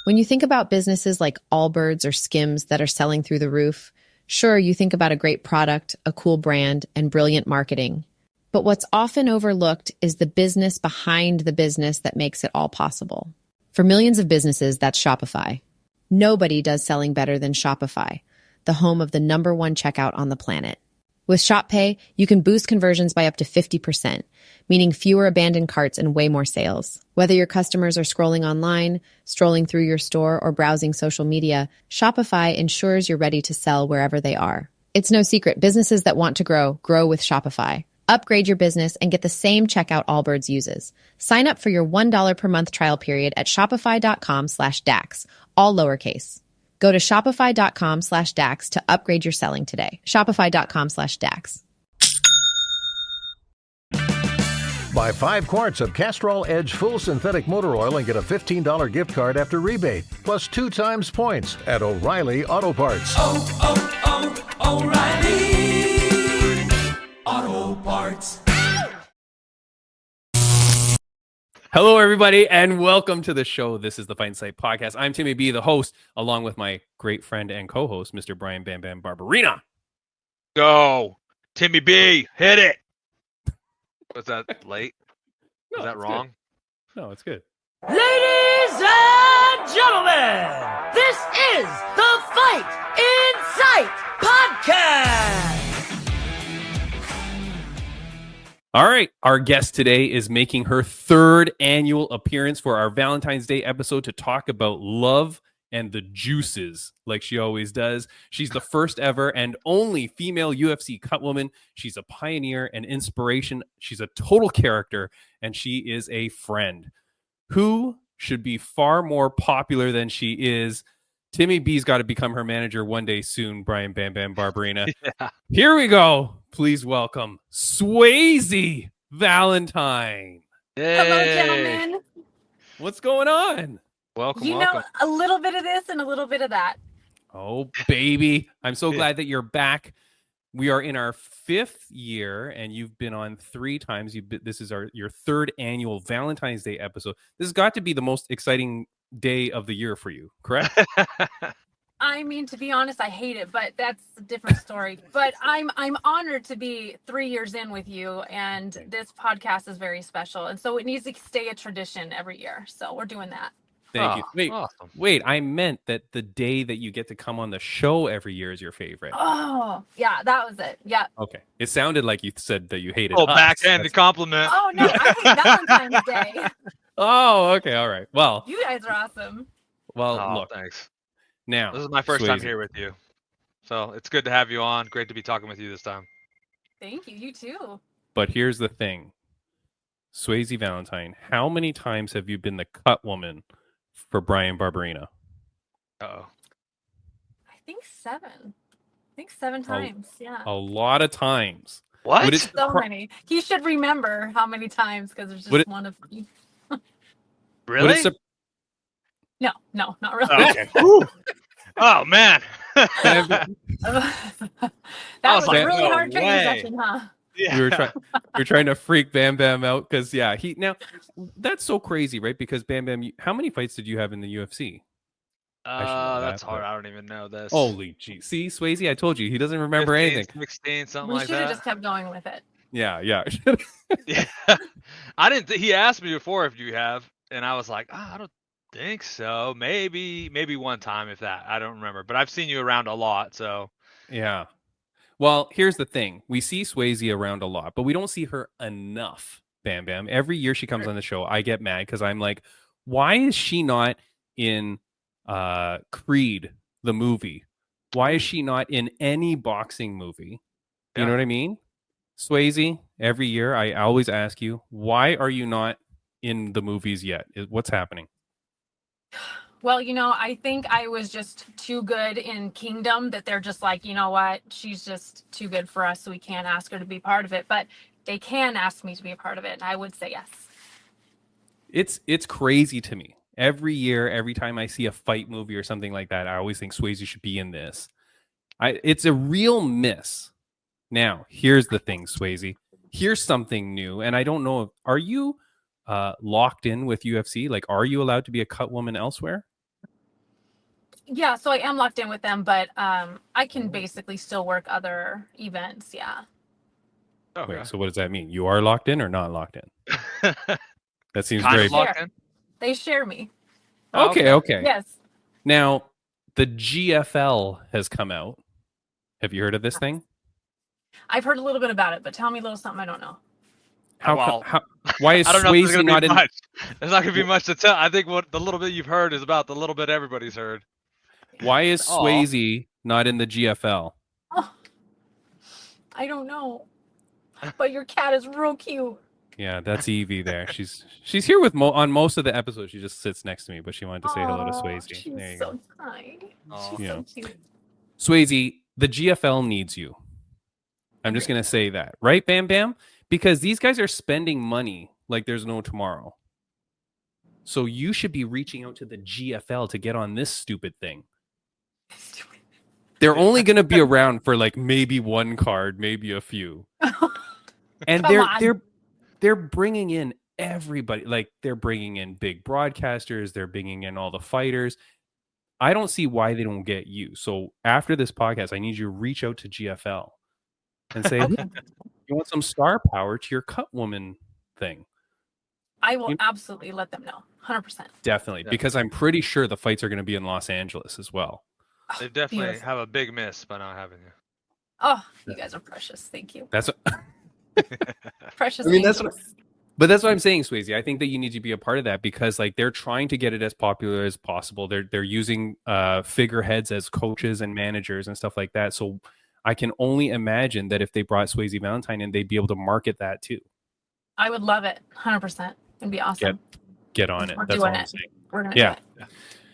When you think about businesses like Allbirds or Skims that are selling through the roof, sure, you think about a great product, a cool brand, and brilliant marketing. But what's often overlooked is the business behind the business that makes it all possible. For millions of businesses, that's Shopify. Nobody does selling better than Shopify, the home of the #1 checkout on the planet. With Shop Pay, you can boost conversions by up to 50%, meaning fewer abandoned carts and way more sales. Whether your customers are scrolling online, strolling through your store, or browsing social media, Shopify ensures you're ready to sell wherever they are. It's no secret, businesses that want to grow with Shopify. Upgrade your business and get the same checkout Allbirds uses. Sign up for your $1 per month trial period at shopify.com/DAX, all lowercase. Go to shopify.com/DAX to upgrade your selling today. Shopify.com/DAX. Buy 5 quarts of Castrol Edge Full Synthetic Motor Oil and get a $15 gift card after rebate, plus 2 times points at O'Reilly Auto Parts. O'Reilly Auto Parts. Hello, everybody, and welcome to the show. This is the Fight Insight Podcast. I'm Timmy B, the host, along with my great friend and co-host, Mr. Brian BamBam Barberina. Go, Timmy B, hit it. Was that late? No, Was that wrong? Good. No, it's good. Ladies and gentlemen, this is the Fight Insight Podcast. All right, our guest today is making her 3rd annual appearance for our Valentine's Day episode to talk about love and the juices, like she always does. She's the first ever and only female UFC Cutwoman. She's a pioneer and inspiration. She's a total character, and she is a friend who should be far more popular than she is. Timmy B's got to become her manager one day soon, Brian BamBam Barberina. Yeah. Here we go. Please welcome Swayze Valentine. Hello, Yay. gentlemen. What's going on? Welcome, You welcome. know, a little bit of this and a little bit of that. Oh, baby. I'm so glad that you're back. We are in our 5th year, and you've been on 3 times. This is your 3rd annual Valentine's Day episode. This has got to be the most exciting day of the year for you, correct? I mean, to be honest, I hate it, but that's a different story. But I'm honored to be 3 years in with you, and this podcast is very special, and so it needs to stay a tradition every year. So we're doing that. Thank you. Wait, Awesome. wait. I meant that the day that you get to come on the show every year is your favorite. Oh, yeah, that was it. Yeah. Okay. It sounded like you said that you hated Oh, us. backhanded compliment. Oh no, I hate Valentine's Day. Oh, okay. All right. Well, You guys are awesome. look. Thanks. Now, This is my first time Swayze. here with you. So it's good to have you on. Great to be talking with you this time. Thank you. You too. But here's the thing. Swayze Valentine, how many times have you been the cut woman for Brian Barberina? Uh-oh. I think 7. I think 7 times. Yeah. A lot of times. What? Would it So surpri- many. He should remember how many times because there's Would just it- one of you. would Really? it sur- No, not really. Oh, okay. Whew. Oh, man. that I was was a like, really no hard training way. session, huh? Yeah. we were trying to freak Bam Bam out because that's so crazy, right? Because Bam Bam, how many fights did you have in the UFC? should know That's that, hard. but- I don't even know this. Holy gee. See, Swayze, I told you, he doesn't remember 15, anything. 16, something We like should have that. just kept going with it. Yeah. Yeah. I didn't. He asked me before if you have, and I was like, I don't think so. Maybe one time, if that. I don't remember. But I've seen you around a lot, so. Yeah. Well, here's the thing. We see Swayze around a lot, but we don't see her enough, Bam Bam. Every year she comes on the show, I get mad because I'm like, why is she not in Creed, the movie? Why is she not in any boxing movie? You know what I mean? Swayze, every year I always ask you, why are you not in the movies yet? What's happening? Well, I think I was just too good in Kingdom that they're just like, you know what? She's just too good for us, so we can't ask her to be part of it. But they can ask me to be a part of it, and I would say yes. It's crazy to me. Every year, every time I see a fight movie or something like that, I always think Swayze should be in this. It's a real miss. Now, here's the thing, Swayze. Here's something new, and I don't know. Are you locked in with UFC? Like, are you allowed to be a cut woman elsewhere? Yeah, so I am locked in with them, but I can basically still work other events. Yeah. Okay. Wait, so what does that mean? You are locked in or not locked in? That seems Kind very of locked in. They share me. Oh, okay. Yes. Now, the GFL has come out. Have you heard of this thing? I've heard a little bit about it, but tell me a little something I don't know. Why is I don't know if there's Swayze gonna not be in? much. There's not gonna be much to tell. I think what the little bit you've heard is about the little bit everybody's heard. Why is Aw. Swayze not in the GFL? Oh, I don't know. But your cat is real cute. Yeah, that's Evie there. She's here with on most of the episodes. She just sits next to me, but she wanted to say hello to Aw, Swayze. She's There you so go. kind. Aw. She's Yeah. so cute. Swayze, the GFL needs you. I'm just going to say that. Right, Bam Bam? Because these guys are spending money like there's no tomorrow. So you should be reaching out to the GFL to get on this stupid thing. They're only going to be around for like maybe one card, maybe a few. And Come on. they're bringing in everybody. Like they're bringing in big broadcasters. They're bringing in all the fighters. I don't see why they don't get you. So after this podcast, I need you to reach out to GFL and say, Okay. you want some star power to your Cutwoman thing. I will absolutely let them know. 100%. Definitely. Yeah. Because I'm pretty sure the fights are going to be in Los Angeles as well. They definitely Beautiful. have a big miss by not having you. Oh, you guys are precious. Thank you. That's Precious. I mean, that's what- angels. But that's what I'm saying, Swayze. I think that you need to be a part of that because like they're trying to get it as popular as possible. They're using figureheads as coaches and managers and stuff like that. So I can only imagine that if they brought Swayze Valentine in, they'd be able to market that too. I would love it. 100%. It'd be awesome. Get on it. We're That's all doing I'm it. saying. We're gonna Yeah. do it.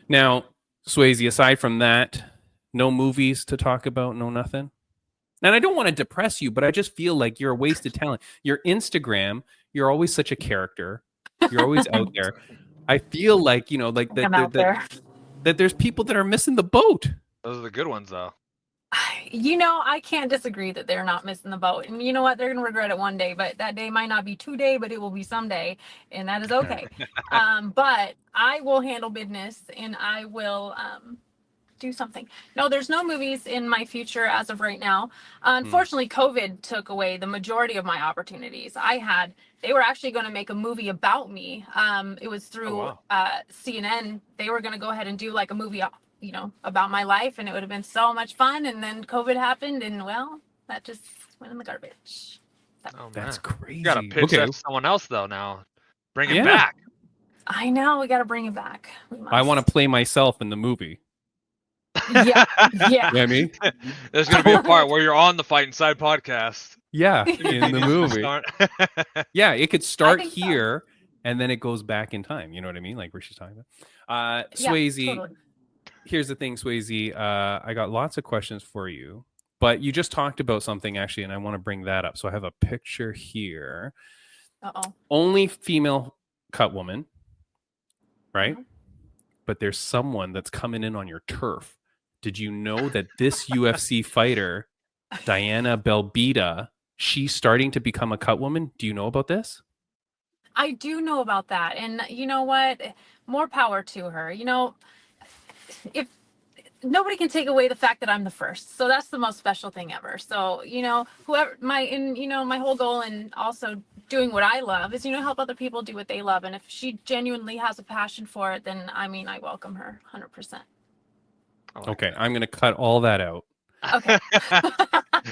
Now, Swayze, aside from that, no movies to talk about, no nothing. And I don't want to depress you, but I just feel like you're a wasted talent. Your Instagram, you're always such a character. You're always out there. I feel like, you know, like I'm out there. that there's people that are missing the boat. Those are the good ones, though. You know, I can't disagree that they're not missing the boat. And you know what? They're going to regret it one day, but that day might not be today, but it will be someday. And that is okay. But I will handle business and I will do something. No, there's no movies in my future as of right now. Unfortunately, COVID took away the majority of my opportunities. They were actually going to make a movie about me. It was through CNN. They were going to go ahead and do like a movie about my life, and it would have been so much fun. And then COVID happened, and well, that just went in the garbage. Oh, That's man. crazy. You gotta pitch that to someone else, though. Now, bring it Yeah. back. I know, we got to bring it back. I want to play myself in the movie. Yeah, yeah. You know what I mean? There's gonna be a part where you're on the Fight Inside podcast Yeah, in the movie. Start- Yeah, it could start think so. here and then it goes back in time. You know what I mean? Like where she's talking about. Yeah, Swayze, totally. here's the thing, Swayze. I got lots of questions for you, but you just talked about something actually, and I want to bring that up. So I have a picture here. Uh-oh. Only female Cutwoman, right? Mhm. But there's someone that's coming in on your turf. Did you know that this UFC fighter, Diana Belbita, she's starting to become a Cutwoman? Do you know about this? I do know about that. And you know what? More power to her. You know, if nobody can take away the fact that I'm the first. So that's the most special thing ever. So, you know, my whole goal and also doing what I love is, help other people do what they love. And if she genuinely has a passion for it, then I welcome her 100%. Okay, I'm going to cut all that out. Okay.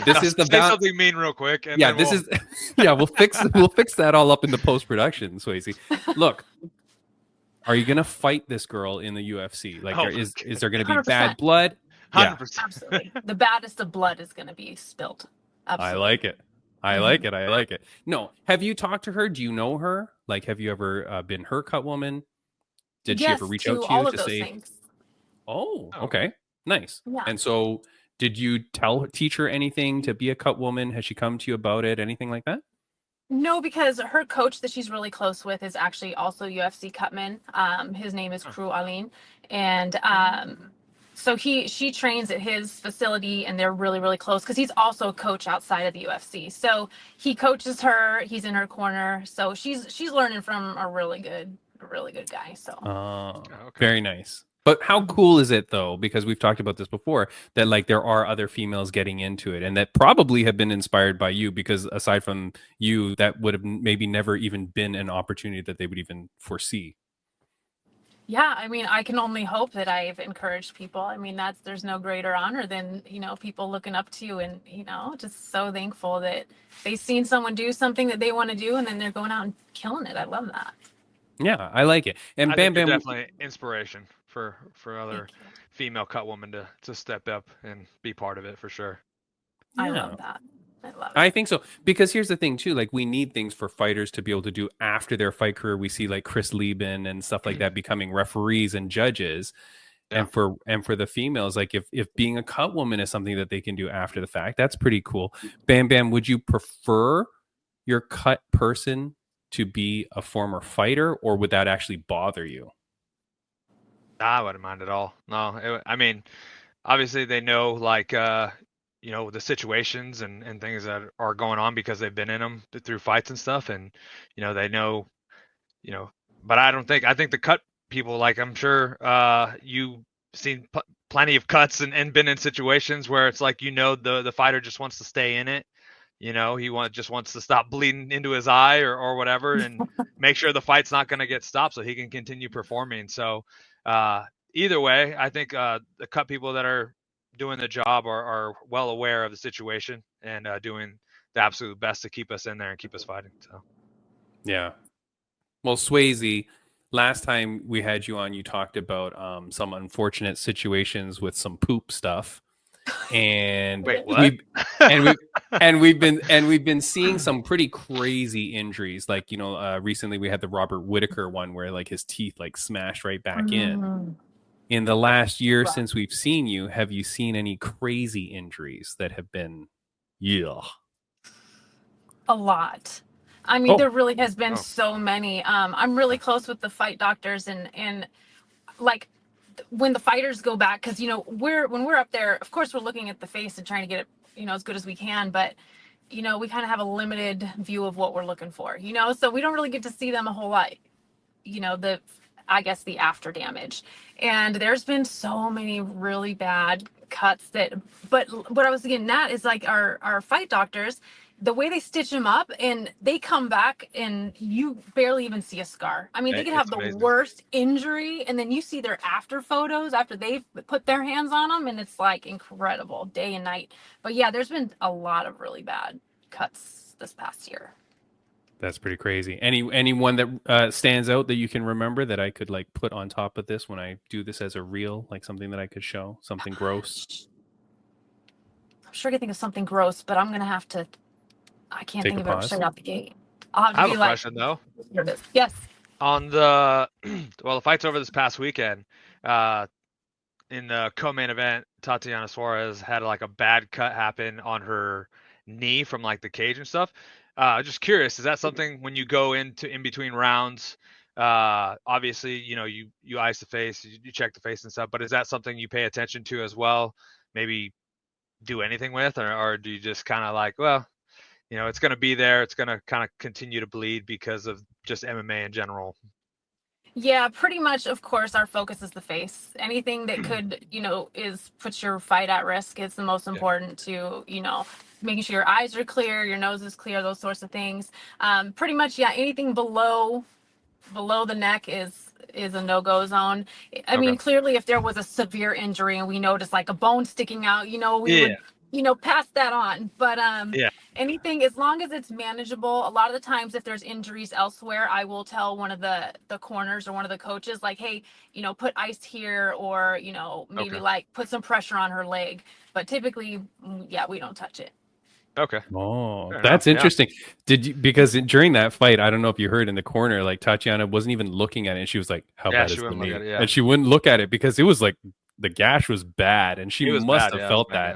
This is the say something mean real quick. And yeah, then this is yeah. We'll fix that all up in the post production, Swayze. Look, are you gonna fight this girl in the UFC? Like, Oh, is there gonna be 100%. bad blood? Yeah, 100%. Absolutely. The baddest of blood is going to be spilled. Absolutely. I like it. I like it. I like it. No, have you talked to her? Do you know her? Like, have you ever been her Cutwoman? Did she Yes, ever reach to out to all you of to those say? things. Oh, Oh. okay, nice. Yeah. And so, did you teach her anything to be a Cutwoman? Has she come to you about it? Anything like that? No, because her coach that she's really close with is actually also UFC Cutman. His name is Crew Aline, and so she trains at his facility, and they're really, really close because he's also a coach outside of the UFC. So he coaches her. He's in her corner. So she's learning from a really good guy. So Oh, Okay. very nice. But how cool is it though? Because we've talked about this before, that like there are other females getting into it and that probably have been inspired by you, because aside from you, that would have maybe never even been an opportunity that they would even foresee. Yeah, I mean, I can only hope that I've encouraged people. I mean, there's no greater honor than, people looking up to you and, just so thankful that they've seen someone do something that they want to do and then they're going out and killing it. I love that. Yeah, I like it. And I Bam think you're Bam, definitely inspiration for other female Cutwoman to step up and be part of it for sure. I love that. I love it. I think so, because here's the thing too, like we need things for fighters to be able to do after their fight career. We see like Chris Lieben and stuff like that becoming referees and judges. Yeah. And for the females, like if being a cut woman is something that they can do after the fact, that's pretty cool. Bam Bam, would you prefer your cut person to be a former fighter, or would that actually bother you? I wouldn't mind at all. No, I mean, obviously they know like the situations and things that are going on because they've been in them through fights and stuff, and they know, but I think the cut people, like I'm sure you've seen plenty of cuts and been in situations where it's like the fighter just wants to stay in it. He just wants to stop bleeding into his eye or whatever, and make sure the fight's not going to get stopped so he can continue performing. So either way, I think the cut people that are doing the job are well aware of the situation and doing the absolute best to keep us in there and keep us fighting. So yeah. Well, Swayze, last time we had you on, you talked about some unfortunate situations with some poop stuff. And wait, what? we've been seeing some pretty crazy injuries. Like, recently we had the Robert Whitaker one where like his teeth like smashed right back in. In the last year since we've seen you, have you seen any crazy injuries that have been A lot. I mean, there really has been so many. I'm really close with the fight doctors and like when the fighters go back, because when we're up there, of course we're looking at the face and trying to get it as good as we can, but we kind of have a limited view of what we're looking for, so we don't really get to see them a whole lot, I guess the after damage. And there's been so many really bad cuts but what I was getting at is like our fight doctors, the way they stitch them up and they come back and you barely even see a scar. I mean, they could have the worst injury and then you see their after photos after they've put their hands on them and it's like incredible day and night. But yeah, there's been a lot of really bad cuts this past year. That's pretty crazy. Anyone that stands out that you can remember that I could like put on top of this when I do this as a reel, like something that I could show, something gross? I'm sure I can think of something gross, but I'm going to have to, I can't think of it straight out the gate. I have a question though. Yes. On the fights over this past weekend, in the co-main event, Tatiana Suarez had like a bad cut happen on her knee from like the cage and stuff. Just curious, is that something when you go in between rounds, obviously, you ice the face, you check the face and stuff, but is that something you pay attention to as well? Maybe do anything with, or do you just kind of like, well, it's going to be there. It's going to kind of continue to bleed because of just MMA in general. Yeah, pretty much. Of course, our focus is the face. Anything that could, puts your fight at risk is the most important to, making sure your eyes are clear, your nose is clear, those sorts of things. Pretty much, yeah, anything below the neck is a no-go zone. I mean, clearly, if there was a severe injury and we noticed like a bone sticking out, we would, pass that on. But anything, as long as it's manageable, a lot of the times if there's injuries elsewhere, I will tell one of the corners or one of the coaches, like, hey, put ice here, or, maybe like put some pressure on her leg. But typically, yeah, we don't touch it. Okay. Oh, that's interesting. Did you, because during that fight, I don't know if you heard in the corner, like Tatiana wasn't even looking at it. And she was like, how bad is the knee? And she wouldn't look at it because it was like the gash was bad and she must have felt that.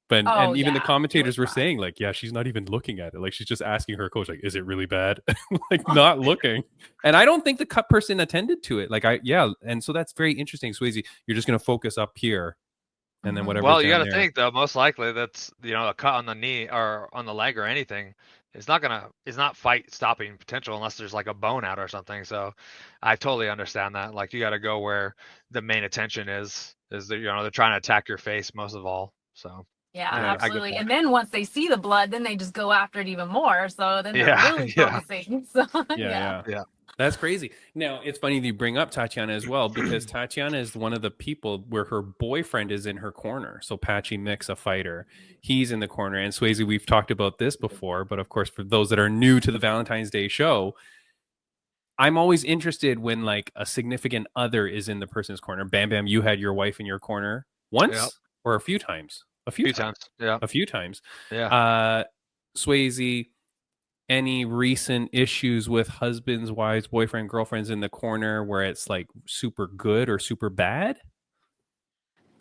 But and even the commentators were saying like, yeah, she's not even looking at it. Like she's just asking her coach, like, is it really bad? Like not looking. And I don't think the cut person attended to it. Like and so that's very interesting. Swayze, you're just going to focus up here. And then whatever. Well, you got to think though. Most likely, that's a cut on the knee or on the leg or anything. it's not fight stopping potential unless there's like a bone out or something. So I totally understand that. Like you got to go where the main attention is that, they're trying to attack your face most of all. So Yeah, I get absolutely. that. And then once they see the blood, then they just go after it even more. So then they're Yeah, really yeah. focusing. So Yeah. Yeah. That's crazy. Now, it's funny that you bring up Tatiana as well, because Tatiana is one of the people where her boyfriend is in her corner. So Patchy Mix, a fighter, he's in the corner. And Swayze, we've talked about this before, but of course, for those that are new to the Valentine's Day show, I'm always interested when like a significant other is in the person's corner. Bam Bam, you had your wife in your corner once Yep. or a few times? A few times. Yeah. A few times. Yeah. Swayze, any recent issues with husbands, wives, boyfriend, girlfriends in the corner where it's like super good or super bad?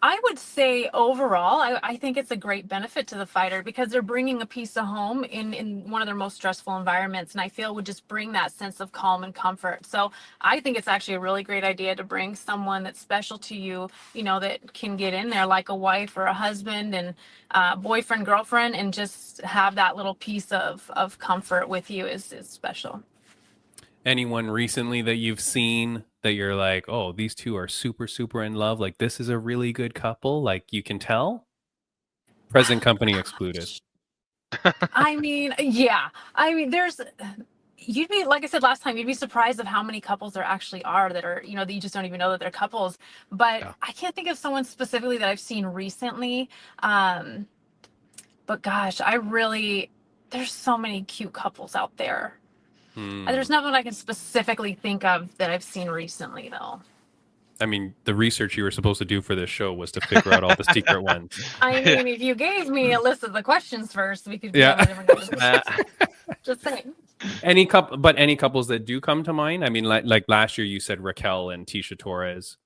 I would say overall, I think it's a great benefit to the fighter because they're bringing a piece of home in one of their most stressful environments. And I feel would just bring that sense of calm and comfort. So I think it's actually a really great idea to bring someone that's special to you, that can get in there like a wife or a husband and boyfriend, girlfriend, and just have that little piece of comfort with you is special. Anyone recently that you've seen that you're like, oh, these two are super, super in love? Like, this is a really good couple. Like, you can tell? Present company excluded. I mean, yeah. I mean, you'd be, like I said last time, you'd be surprised of how many couples there actually are that are, that you just don't even know that they're couples. But Yeah. I can't think of someone specifically that I've seen recently. But gosh, there's so many cute couples out there. There's nothing I can specifically think of that I've seen recently, though. I mean, the research you were supposed to do for this show was to figure out all the secret ones. I mean, if you gave me a list of the questions first, we could Yeah. have a different conversation. Just saying. Any couples that do come to mind? I mean, like last year you said Raquel and Tisha Torres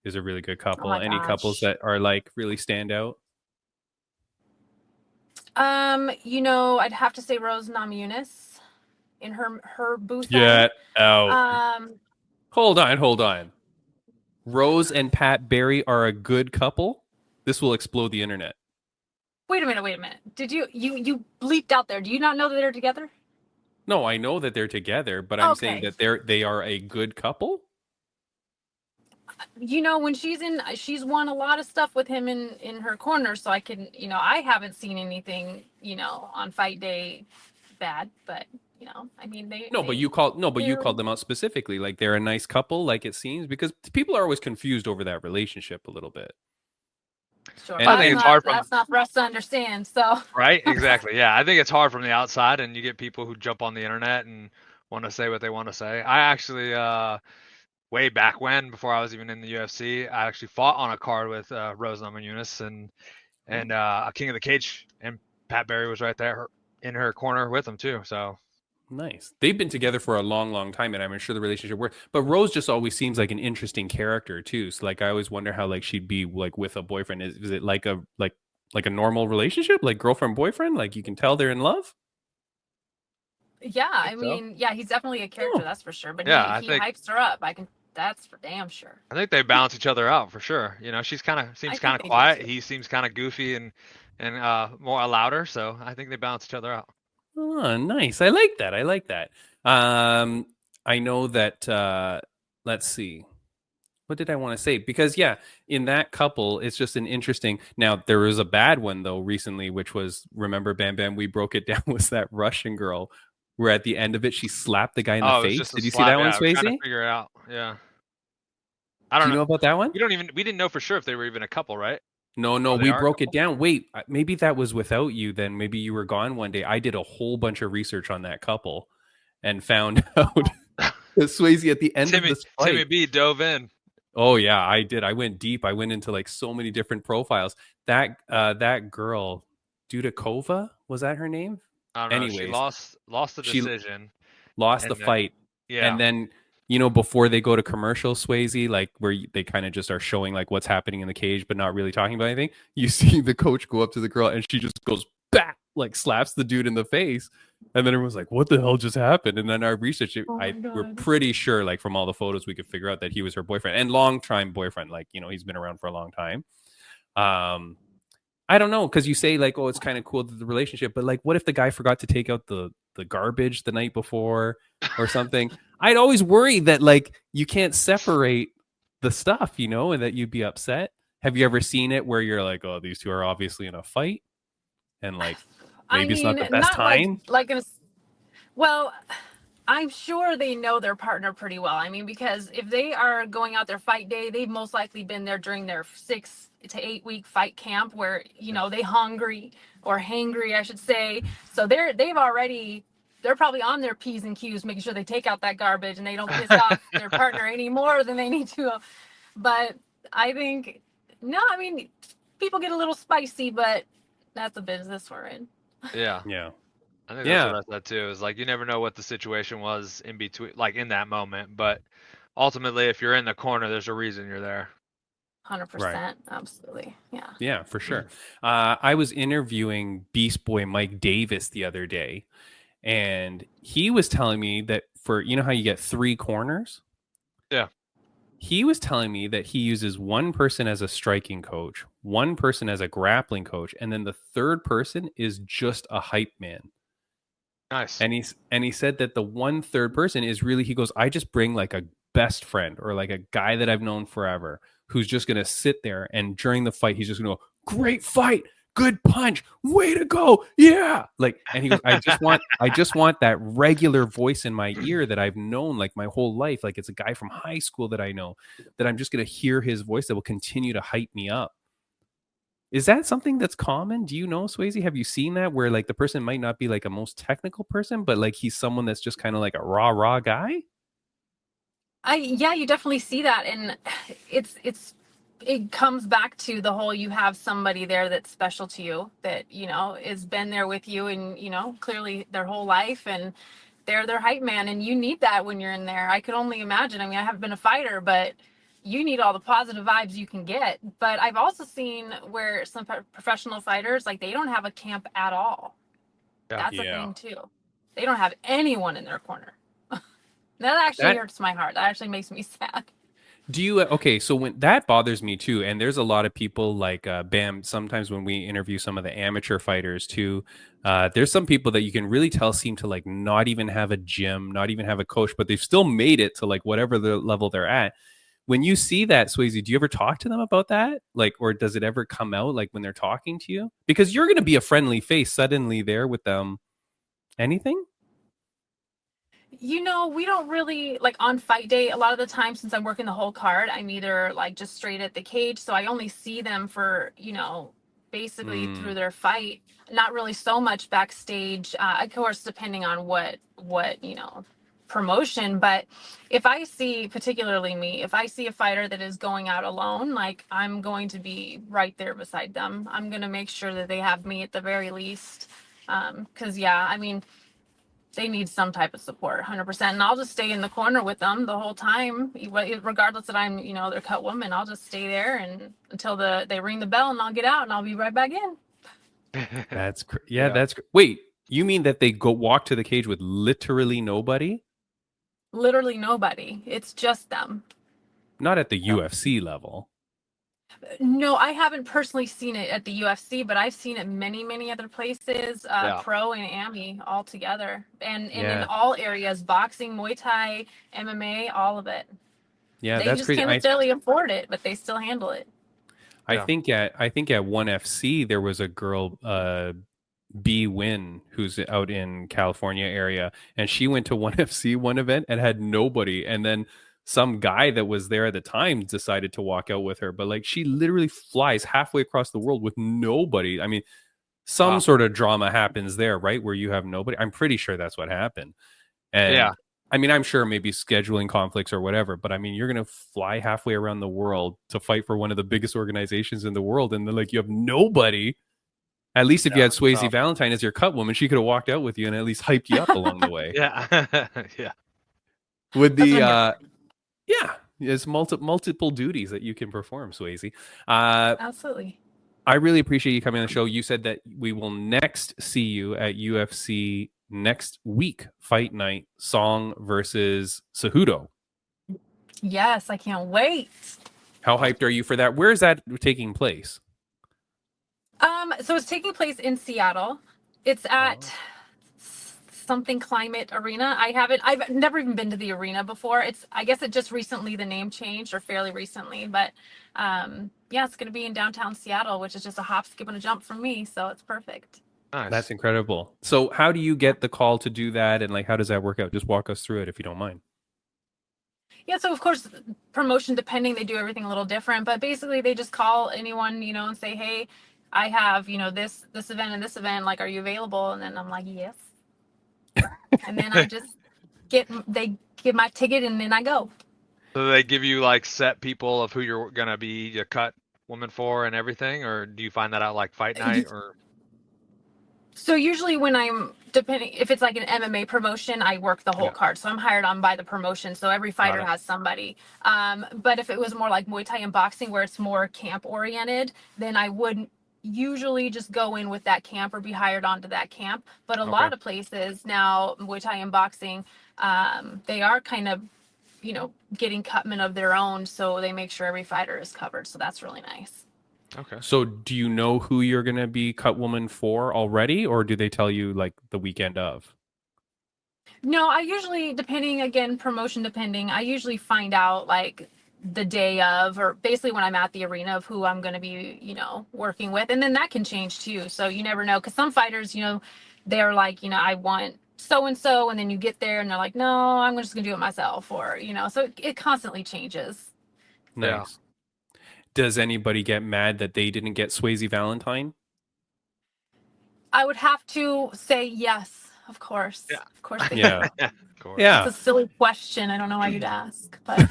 is a really good couple. Oh my Any gosh. couples that are like really stand out? I'd have to say Rose Namajunas in her booth. Get out. Hold on. Rose and Pat Barry are a good couple? This will explode the internet. Wait a minute. Did you bleeped out there? Do you not know that they're together? No, I know that they're together, but I'm saying that they are a good couple. When she's won a lot of stuff with him in her corner, so I can, I haven't seen anything, on fight day bad, but I mean but you called them out specifically, like they're a nice couple, like it seems, because people are always confused over that relationship a little bit. Sure. And I think it's hard that's not for us to understand. So right, exactly. Yeah, I think it's hard from the outside, and you get people who jump on the internet and want to say what they want to say. I actually, way back when, before I was even in the UFC, I actually fought on a card with Rose Namajunas and a King of the Cage, and Pat Barry was right there in her corner with him too. So nice. They've been together for a long, long time, and I'm sure the relationship works. But Rose just always seems like an interesting character too. So like I always wonder how like she'd be like with a boyfriend. Is it like a normal relationship, like girlfriend boyfriend? Like you can tell they're in love. Yeah, I mean, yeah, he's definitely a character, that's for sure. But yeah, he hypes her up. That's for damn sure. I think they balance each other out for sure. She's seems kind of quiet. He seems kind of goofy and more louder. So I think they balance each other out. Oh, nice. I like that. I know that, let's see. What did I want to say? Because yeah, in that couple, it's just an interesting, now there was a bad one though recently, which was, remember Bam Bam, we broke it down, was that Russian girl where at the end of it, she slapped the guy in the face. Did you see that one, Swayze? Trying to figure it out. Yeah. I don't know about that one. We didn't know for sure if they were even a couple, right? No, we broke it down. Wait, maybe that was without you then. Maybe you were gone one day. I did a whole bunch of research on that couple and found out that Swayze at the end of this fight. Timmy B dove in. Oh yeah, I did. I went deep. I went into like so many different profiles. That girl, Dudakova, was that her name? I don't know. Anyways, she lost the decision. Lost the fight. Yeah. And then before they go to commercial, Swayze, like where they kind of just are showing like what's happening in the cage, but not really talking about anything. You see the coach go up to the girl and she just goes back, like slaps the dude in the face. And then everyone's like, what the hell just happened? And then our research, we're pretty sure, like from all the photos, we could figure out that he was her boyfriend and long-time boyfriend. Like, he's been around for a long time. I don't know, because you say like, oh, it's kind of cool, the relationship, but like, what if the guy forgot to take out the the garbage the night before or something, I'd always worry that like you can't separate the stuff, you know, and that you'd be upset. Have you ever seen it where you're like, oh, these two are obviously in a fight, and like maybe it's not the best not time? well, I'm sure they know their partner pretty well. I mean, because if they are going out their fight day, they've most likely been there during their 6 to 8 week fight camp where, you know, they hungry or hangry, I should say. So they're probably on their P's and Q's, making sure they take out that garbage and they don't piss off their partner any more than they need to. But I think, no, I mean, people get a little spicy, but that's the business we're in. Yeah. Yeah. I think that's what I thought too. Is like you never know what the situation was in between, like in that moment. But ultimately, if you're in the corner, there's a reason you're there. 100%, absolutely, yeah. Yeah, for sure. I was interviewing Beast Boy Mike Davis the other day, and he was telling me that for, you know how you get 3 corners? Yeah. He was telling me that he uses one person as a striking coach, one person as a grappling coach, and then the third person is just a hype man. Nice. And he said that the one third person is really, he goes, I just bring like a best friend or like a guy that I've known forever who's just going to sit there, and during the fight, he's just going to go, great fight, good punch, way to go, yeah. Like, and he goes, I just want that regular voice in my ear that I've known like my whole life. Like it's a guy from high school that I know, that I'm just going to hear his voice that will continue to hype me up. Is that something that's common? Do you know, Swayze? Have you seen that where like the person might not be like a most technical person, but like he's someone that's just kind of like a raw guy? Yeah, you definitely see that, and it comes back to the whole, you have somebody there that's special to you, that, you know, has been there with you and, you know, clearly their whole life, and they're their hype man, and you need that when you're in there. I could only imagine. I mean, I haven't been a fighter, but you need all the positive vibes you can get. But I've also seen where some professional fighters, like, they don't have a camp at all. Yeah. That's a thing too. They don't have anyone in their corner. That actually hurts my heart. That actually makes me sad. Do you, okay, so when that bothers me too, and there's a lot of people like Bam, sometimes when we interview some of the amateur fighters too, there's some people that you can really tell seem to like not even have a gym, not even have a coach, but they've still made it to like whatever the level they're at. When you see that, Swayze, do you ever talk to them about that? Like, or does it ever come out like when they're talking to you? Because you're going to be a friendly face suddenly there with them. Anything? You know, we don't really, like, on fight day, a lot of the time, since I'm working the whole card, I'm either like just straight at the cage, so I only see them for, you know, basically through their fight, not really so much backstage, of course, depending on what you know, promotion. But if I see, particularly me, if I see a fighter that is going out alone, like, I'm going to be right there beside them. I'm going to make sure that they have me at the very least, because yeah, I mean, they need some type of support, 100%. And I'll just stay in the corner with them the whole time, regardless that I'm, you know, their Cutwoman. I'll just stay there and until they ring the bell, and I'll get out and I'll be right back in. That's that's wait, you mean that they go walk to the cage with literally nobody? Literally nobody. It's just them. Not at the UFC level. No, I haven't personally seen it at the UFC, but I've seen it many other places, pro and AMI all together, and in all areas, boxing, Muay Thai, MMA, all of it. Yeah, they that's just crazy. can't necessarily afford it, but they still handle it. I think at ONE FC there was a girl, B Win, who's out in California area, and she went to ONE FC one event and had nobody, and then some guy that was there at the time decided to walk out with her, but like she literally flies halfway across the world with nobody. I mean, some sort of drama happens there, right? Where you have nobody. I'm pretty sure that's what happened. And yeah, I mean, I'm sure maybe scheduling conflicts or whatever, but I mean, you're going to fly halfway around the world to fight for one of the biggest organizations in the world. And then like, you have nobody. At least if you had Swayze Valentine as your Cutwoman, she could have walked out with you and at least hyped you up along the way. Yeah. With the, yeah, there's multiple duties that you can perform, Swayze. Absolutely. I really appreciate you coming on the show. You said that we will next see you at UFC next week, fight night, Song versus Cejudo. Yes, I can't wait. How hyped are you for that? Where is that taking place? So it's taking place in Seattle. It's at something Climate Arena. I've never even been to the arena before. I guess it just recently, the name changed, or fairly recently, but yeah, it's going to be in downtown Seattle, which is just a hop, skip, and a jump from me. So it's perfect. Nice. That's incredible. So how do you get the call to do that? And like, how does that work out? Just walk us through it if you don't mind. Yeah, so of course, promotion depending, they do everything a little different, but basically they just call anyone, and say, hey, I have, this event and this event, like, are you available? And then I'm like, yes. And then I just they give my ticket and then I go. So they give you like set people of who you're gonna be a cut woman for and everything, or do you find that out like fight night or? So usually when depending if it's like an MMA promotion, I work the whole card. So I'm hired on by the promotion. So every fighter has somebody. But if it was more like Muay Thai and boxing where it's more camp oriented, then I wouldn't usually just go in with that camp or be hired onto that camp. But a lot of places now, Muay Thai and boxing, they are kind of, getting cutmen of their own. So they make sure every fighter is covered. So that's really nice. Okay. So do you know who you're going to be Cutwoman for already, or do they tell you like the weekend of? No, I usually, promotion depending, I usually find out like the day of, or basically when I'm at the arena, of who I'm going to be, working with. And then that can change too. So you never know. Because some fighters, they're like, I want so-and-so. And then you get there and they're like, no, I'm just going to do it myself. Or, so it constantly changes. Nice. Yeah. Does anybody get mad that they didn't get Swayze Valentine? I would have to say yes, of course. Yeah. Of course. Yeah. Of course. Yeah. It's a silly question. I don't know why you'd ask, but.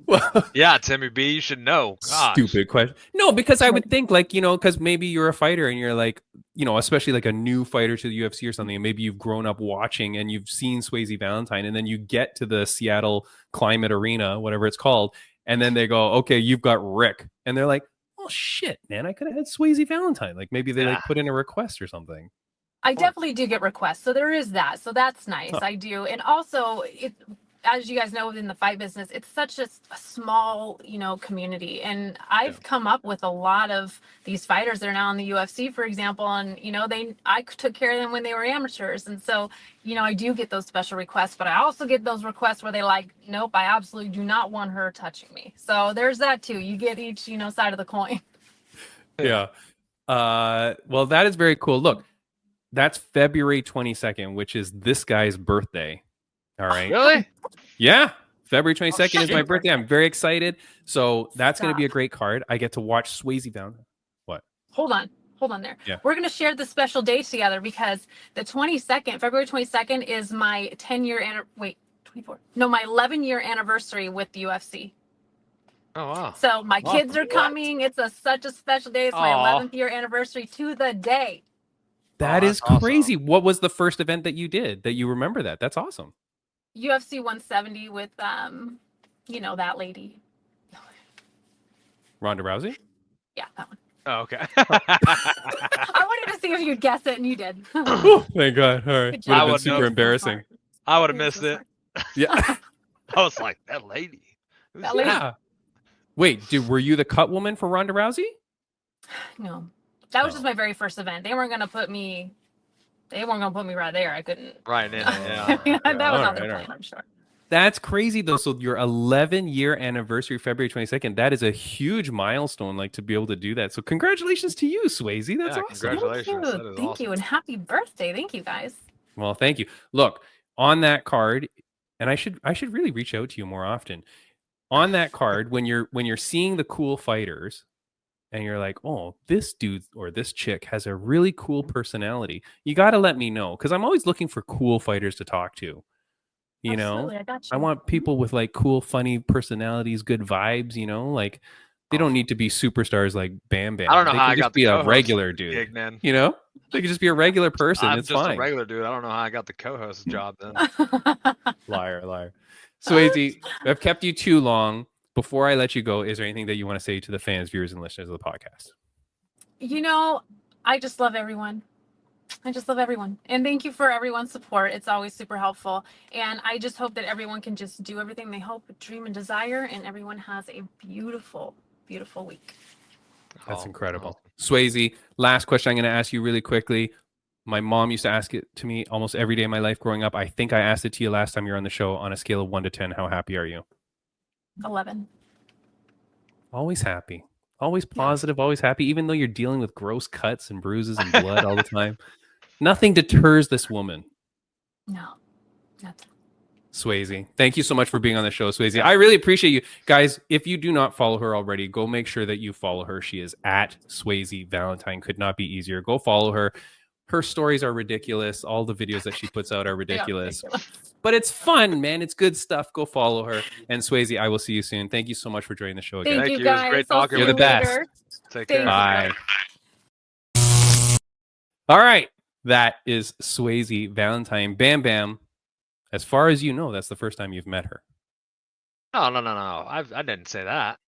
Well, yeah, Timmy B, you should know. Gosh. Stupid question. No, because I would think like, because maybe you're a fighter and you're like, especially like a new fighter to the UFC or something, and maybe you've grown up watching and you've seen Swayze Valentine, and then you get to the Seattle Climate Arena, whatever it's called, and then they go, okay, you've got Rick. And they're like, oh, shit, man, I could have had Swayze Valentine. Like maybe they like put in a request or something. I definitely do get requests. So there is that. So that's nice. Huh. I do. And also, as you guys know, within the fight business, it's such a small, community. And I've come up with a lot of these fighters that are now in the UFC, for example. And, I took care of them when they were amateurs. And so, I do get those special requests, but I also get those requests where they like, nope, I absolutely do not want her touching me. So there's that too. You get each, side of the coin. Yeah. Well, that is very cool. Look, that's February 22nd, which is this guy's birthday. All right. Really? Yeah. February 22nd is my birthday. I'm very excited. So that's going to be a great card. I get to watch Swayze Valentine. What? Hold on there. Yeah. We're going to share the special day together because the 22nd, February 22nd is my 11-year anniversary with the UFC. Oh, wow. So my kids are coming. It's such a special day. It's my 11th year anniversary to the day. That is crazy. Awesome. What was the first event that you did that you remember that? That's awesome. UFC 170 with, that lady. Ronda Rousey? Yeah, that one. Oh, okay. I wanted to see if you'd guess it, and you did. Thank God. All right. Would have been super embarrassing. I would have missed it. Yeah. I was like, that lady. That lady. Yeah. Wait, were you the cut woman for Ronda Rousey? No. That was just my very first event. They weren't going to put me right there. I couldn't. Right in. Yeah. That was not their plan, I'm sure. That's crazy though. So your 11-year anniversary, February 22nd, that is a huge milestone, like to be able to do that. So congratulations to you, Swayze. That's awesome. Congratulations. Thank you. And happy birthday. Thank you guys. Well, thank you. Look, on that card, and I should really reach out to you more often. On that card, when you're seeing the cool fighters and you're like, oh, this dude or this chick has a really cool personality, you got to let me know, because I'm always looking for cool fighters to talk to. Absolutely, I want people with like cool, funny personalities, good vibes, like they don't need to be superstars like Bam Bam. I don't know how I got to be a regular dude. Gig, man. They could just be a regular person. I'm it's just fine. A regular dude. I don't know how I got the co-host job then. Liar. Swayze, I've kept you too long. Before I let you go, is there anything that you want to say to the fans, viewers, and listeners of the podcast? I just love everyone. And thank you for everyone's support. It's always super helpful. And I just hope that everyone can just do everything they hope, dream, and desire. And everyone has a beautiful, beautiful week. That's incredible. Swayze, last question I'm going to ask you really quickly. My mom used to ask it to me almost every day of my life growing up. I think I asked it to you last time you were on the show. On a scale of 1 to 10, how happy are you? 11. Always happy. Always positive, always happy, even though you're dealing with gross cuts and bruises and blood all the time. Nothing deters this woman. No, nothing. Swayze, thank you so much for being on the show, Swayze. I really appreciate you. Guys, if you do not follow her already, go make sure that you follow her. She is at Swayze Valentine. Could not be easier. Go follow her. Her stories are ridiculous. All the videos that she puts out are ridiculous. But it's fun, man. It's good stuff. Go follow her. And Swayze, I will see you soon. Thank you so much for joining the show again. Thank you, Guys. guys. Great I'll talking see You're the you best. later. Take care. Bye. All right. That is Swayze Valentine. Bam Bam. As far as you know, that's the first time you've met her. No. I didn't say that.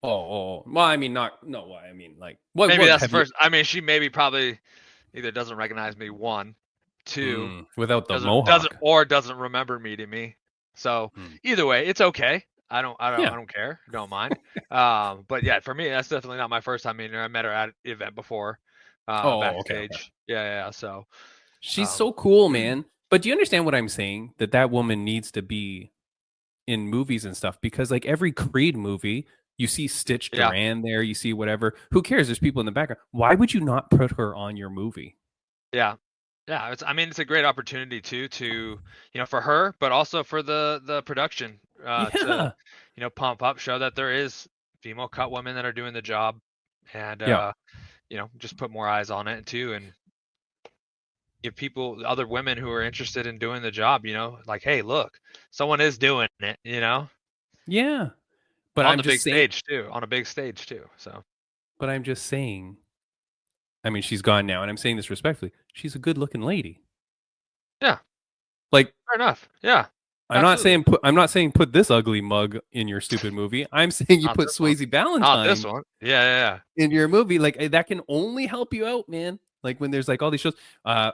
Oh. Well, I mean, not. No. Well, I mean, like, what? Maybe what that's the have you- first. I mean, she maybe probably either doesn't recognize me, one, two, without the doesn't mohawk. doesn't remember meeting me. So either way, it's okay. I don't care. Don't mind. But yeah, for me, that's definitely not my first time meeting her. I met her at an event before. Backstage. Okay. Yeah. So She's so cool, man. But do you understand what I'm saying? That woman needs to be in movies and stuff, because like every Creed movie, you see Stitch Duran there, you see whatever. Who cares? There's people in the background. Why would you not put her on your movie? Yeah. It's a great opportunity too, to for her, but also for the production to pump up, show that there is female Cutwomen that are doing the job, and just put more eyes on it too, and give people, other women who are interested in doing the job, like, hey, look, someone is doing it, Yeah. But on I'm the just big saying, stage too, on a big stage too. So, but I'm just saying, I mean, she's gone now, and I'm saying this respectfully. She's a good-looking lady. Yeah. Like, fair enough. Yeah. I'm not saying put this ugly mug in your stupid movie. I'm saying you Not put this one. Swayze Valentine Not this one. Yeah. in your movie. Like, that can only help you out, man. Like when there's like all these shows.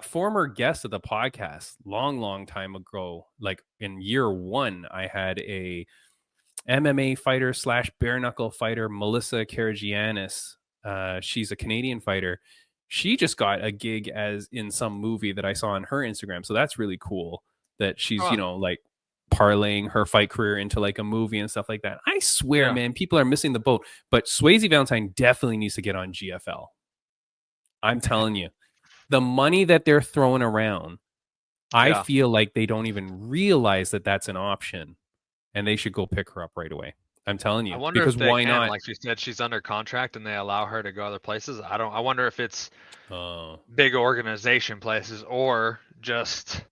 Former guest of the podcast, long time ago, like in year 1, I had a MMA fighter / bare knuckle fighter, Melissa Karagianis. She's a Canadian fighter. She just got a gig as in some movie that I saw on her Instagram. So that's really cool that she's, like parlaying her fight career into like a movie and stuff like that. I swear, man, people are missing the boat. But Swayze Valentine definitely needs to get on GFL. I'm telling you, the money that they're throwing around, I feel like they don't even realize that that's an option, and they should go pick her up right away. I'm telling you, I wonder because if they why can, not? like she said, she's under contract and they allow her to go other places. I wonder if it's big organization places or just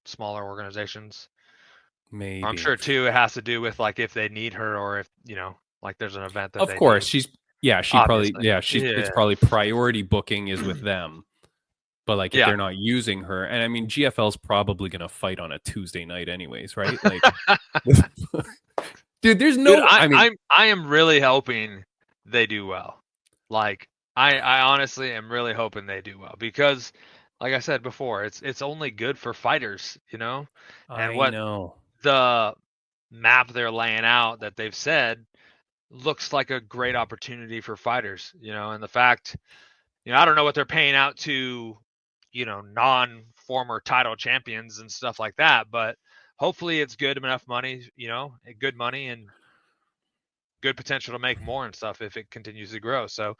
smaller organizations. Maybe. I'm sure too it has to do with like if they need her, or if like there's an event that of they course need. It's probably priority booking is with them. But like if they're not using her, and I mean GFL's probably gonna fight on a Tuesday night anyways, right? Like dude, there's no I am really hoping they do well. Like I honestly am really hoping they do well, because like I said before, it's only good for fighters, And I know the map they're laying out that they've said looks like a great opportunity for fighters, and the fact, I don't know what they're paying out to, non-former title champions and stuff like that, but hopefully it's good enough money, good money and good potential to make more and stuff if it continues to grow. So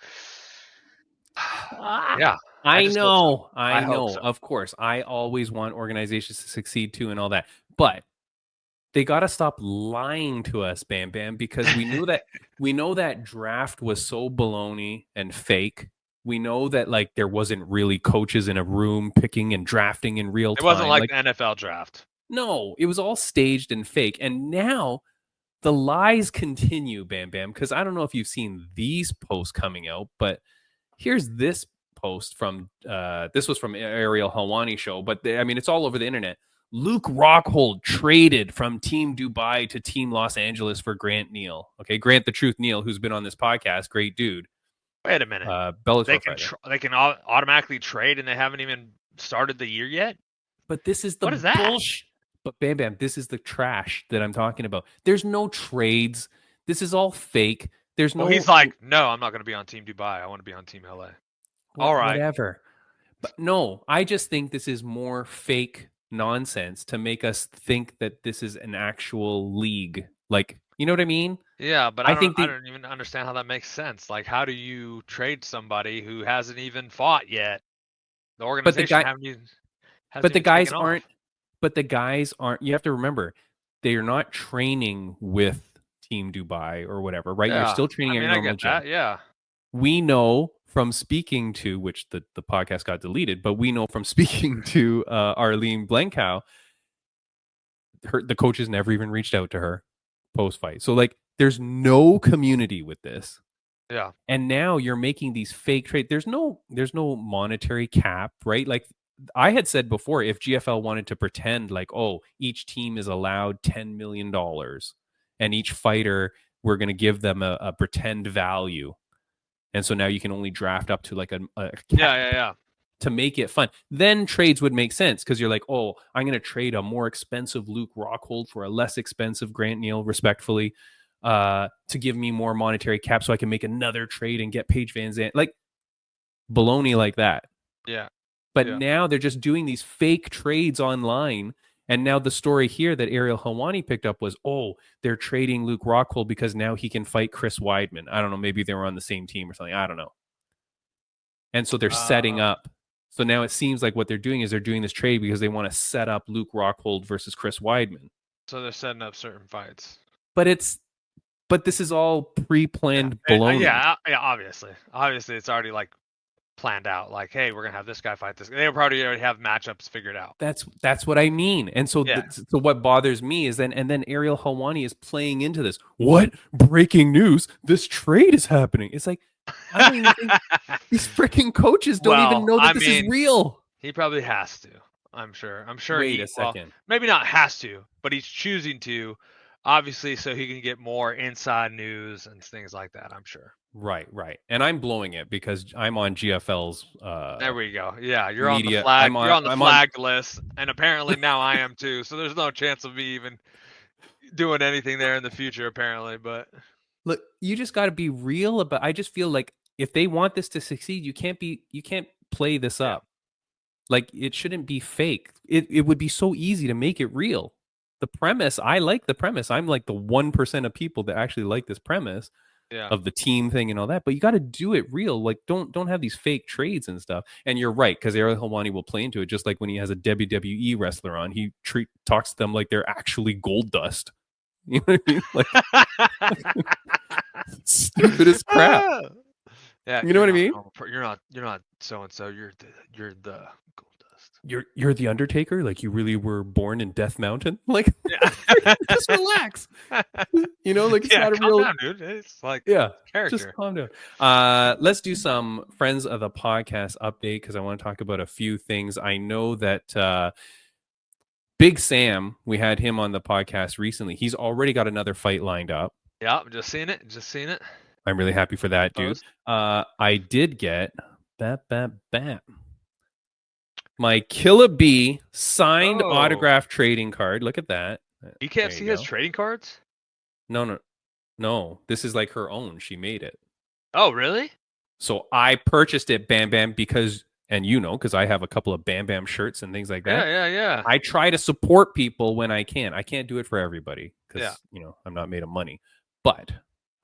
yeah, I know. hope so. Of course, I always want organizations to succeed too and all that, but they got to stop lying to us, Bam Bam, because we know that draft was so baloney and fake. We know that like there wasn't really coaches in a room picking and drafting in real time. It wasn't like the NFL draft. No, it was all staged and fake. And now the lies continue, Bam Bam, because I don't know if you've seen these posts coming out, but here's this post from this was from Ariel Helwani show, but it's all over the internet. Luke Rockhold traded from Team Dubai to Team Los Angeles for Grant Neal. Okay, Grant the Truth Neal, who's been on this podcast, great dude. Wait a minute. They can automatically trade, and they haven't even started the year yet. But this is the what is that? bullshit. But Bam Bam, this is the trash that I'm talking about. There's no trades. This is all fake. There's no. He's like, no, I'm not going to be on Team Dubai. I want to be on Team LA. All right, whatever. But no, I just think this is more fake nonsense to make us think that this is an actual league. Like, you know what I mean? Yeah, but I I don't think I they, don't even understand how that makes sense. Like, how do you trade somebody who hasn't even fought yet? The but the organization guy, hasn't but the even guys taken aren't, off. but the guys aren't, you have to remember, they are not training with Team Dubai or whatever, right? You're Yeah, still I training at mean, your I normal get gym. that. Yeah, We know from speaking to, which the podcast got deleted, but we know from speaking to Arlene Blenkow, the coaches never even reached out to her post fight. So like, there's no community with this. yeah. And now you're making these fake trades. There's no monetary cap, right? Like I had said before, if GFL wanted to pretend like, oh, each team is allowed $10 million and each fighter, we're going to give them a pretend value. And so now you can only draft up to like a Yeah, cap yeah, yeah. to make it fun. Then trades would make sense because you're like, oh, I'm going to trade a more expensive Luke Rockhold for a less expensive Grant Neal, respectfully, to give me more monetary cap so I can make another trade and get Paige Van Zandt. Like baloney like that. Yeah. But Yeah. now they're just doing these fake trades online. And now the story here that Ariel Helwani picked up was, oh, they're trading Luke Rockhold because now he can fight Chris Weidman. I don't know. Maybe they were on the same team or something. I don't know. And so they're setting Uh, up. So now it seems like what they're doing is they're doing this trade because they want to set up Luke Rockhold versus Chris Weidman. so they're setting up certain fights. But this is all pre-planned Yeah, baloney. yeah. Obviously, it's already like planned out. Like, hey, we're gonna have this guy fight this. They probably already have matchups figured out. That's what I mean. And so Yeah. so what bothers me is then Ariel Helwani is playing into this. What breaking news? This trade is happening. It's like I don't even think these freaking coaches don't even know that this is real. He probably has to. I'm sure. Wait he. a second. Maybe not has to, but he's choosing to, obviously, so he can get more inside news and things like that. I'm sure. Right. And I'm blowing it because I'm on GFL's There we go. Yeah, you're on the media. flag. I'm You're on the I'm flag list, and apparently now I am too. So there's no chance of me even doing anything there in the future, apparently. But Look, you just got to be real about. I just feel like if they want this to succeed, you can't play this Yeah. up. Like it shouldn't be fake. It would be so easy to make it real. The premise, I like the premise. I'm like the 1% of people that actually like this premise yeah, of the team thing and all that. But you got to do it real. Like don't have these fake trades and stuff. And you're right because Ariel Helwani will play into it. Just like when he has a WWE wrestler on, he talks to them like they're actually gold dust. You know what I mean? Like stupid as crap. Yeah, You know what I mean? You're not so and so. You're the gold dust. You're the Undertaker. Like you really were born in Death Mountain. Like Yeah. just relax. You know, like it's Yeah, not a calm real. down, dude. It's like Yeah, character. just calm down. Let's do some friends of the podcast update because I want to talk about a few things. I know that Big Sam, we had him on the podcast recently. He's already got another fight lined up. Yeah, I'm just seeing it. Just seeing it. I'm really happy for that, dude. Post. I did get my Killa B signed autograph trading card. Look at that. You can't There see you his go. trading cards? No. This is like her own. She made it. Oh, really? So I purchased it, Bam Bam, because I have a couple of Bam Bam shirts and things like that. Yeah. I try to support people when I can. I can't do it for everybody because I'm not made of money. But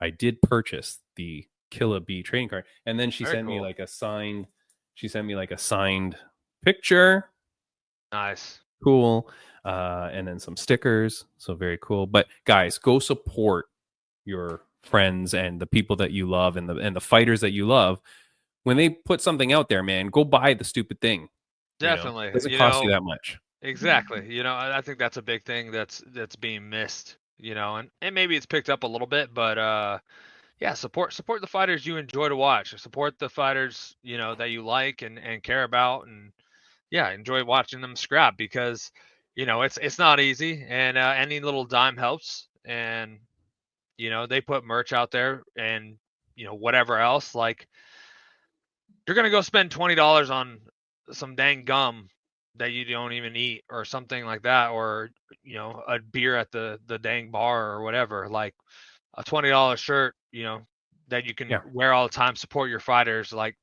I did purchase the Killa B trading card, and then she sent me like a signed. She sent me like a signed picture. Nice. Cool. And then some stickers. So very cool. But guys, go support your friends and the people that you love and the fighters that you love. When they put something out there, man, go buy the stupid thing. Definitely. It doesn't cost you that much. Exactly. I think that's a big thing that's being missed, and maybe it's picked up a little bit, but yeah, support the fighters you enjoy to watch. Support the fighters, that you like and care about, and yeah, enjoy watching them scrap because, it's not easy, and any little dime helps. And they put merch out there and whatever else, like you're gonna go spend $20 on some dang gum that you don't even eat or something like that, or a beer at the dang bar or whatever. Like a $20 shirt, that you can wear all the time, support your fighters. Like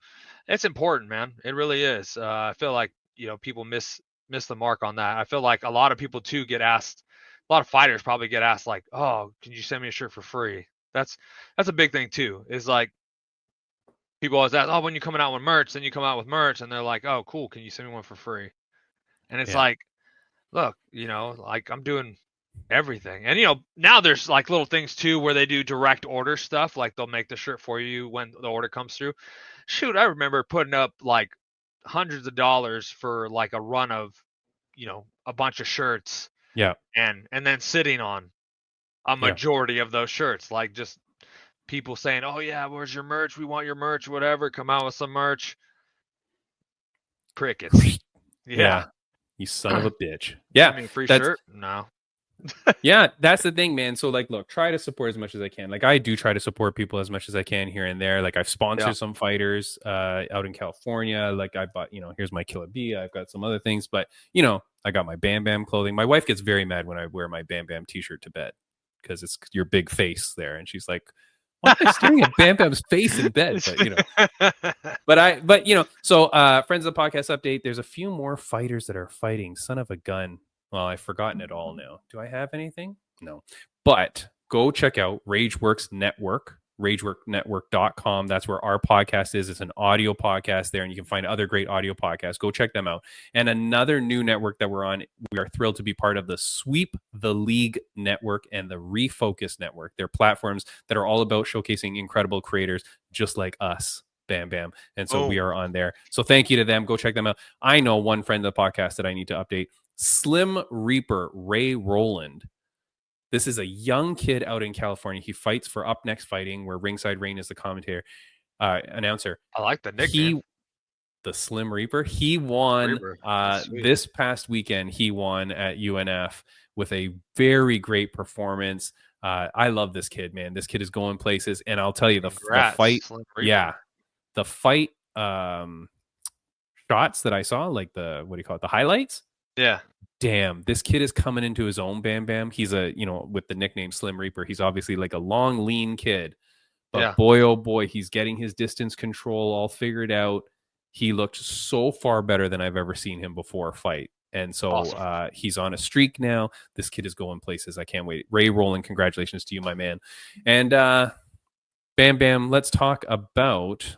It's important, man. It really is. I feel like, people miss the mark on that. I feel like a lot of people too get asked, a lot of fighters probably get asked like, "Oh, can you send me a shirt for free?" That's a big thing too. Is like people always ask, "Oh, when you coming out with merch?" Then you come out with merch, and they're like, "Oh, cool. Can you send me one for free?" And it's Yeah. like, look, like I'm doing everything. And now there's like little things too where they do direct order stuff, like they'll make the shirt for you when the order comes through. Shoot, I remember putting up like hundreds of dollars for like a run of, a bunch of shirts, Yeah. and then sitting on a majority of those shirts, like just people saying, "Oh yeah, where's your merch? We want your merch, whatever. Come out with some merch." Crickets. Yeah. You son of a bitch. Yeah. I mean, free That's shirt? No. yeah, that's the thing, man. So like, look, try to support as much as I can. Like I do try to support people as much as I can here and there. Like I've sponsored Yeah. some fighters out in California. Like I bought, here's my Killer B. I've got some other things, but I got my Bam Bam clothing. My wife gets very mad when I wear my Bam Bam t-shirt to bed because it's your big face there. And she's like, why am I staring at Bam Bam's face in bed? But so friends of the podcast update, there's a few more fighters that are fighting. Son of a gun. Well, I've forgotten it all now. Do I have anything? No. But go check out Rageworks Network, rageworknetwork.com. That's where our podcast is. It's an audio podcast there, and you can find other great audio podcasts. Go check them out. And another new network that we're on, we are thrilled to be part of the Sweep the League Network and the Refocused Network. They're platforms that are all about showcasing incredible creators just like us. Bam Bam. And so we are on there. So thank you to them. Go check them out. I know one friend of the podcast that I need to update. Slim Reaper Ray Rowland. This is a young kid out in California. He fights for Up Next Fighting, where Ringside Rain is the commentator, announcer. I like the nickname. The Slim Reaper. He won this past weekend. He won at UNF with a very great performance. I love this kid, man. This kid is going places, and I'll tell you the fight. Yeah, the fight shots that I saw, like the highlights. Yeah. Damn, this kid is coming into his own, Bam Bam. He's with the nickname Slim Reaper, he's obviously like a long, lean kid. But boy, oh boy, he's getting his distance control all figured out. He looked so far better than I've ever seen him before fight. And so awesome. He's on a streak now. This kid is going places. I can't wait. Ray Rowland, congratulations to you, my man. And Bam Bam, let's talk about,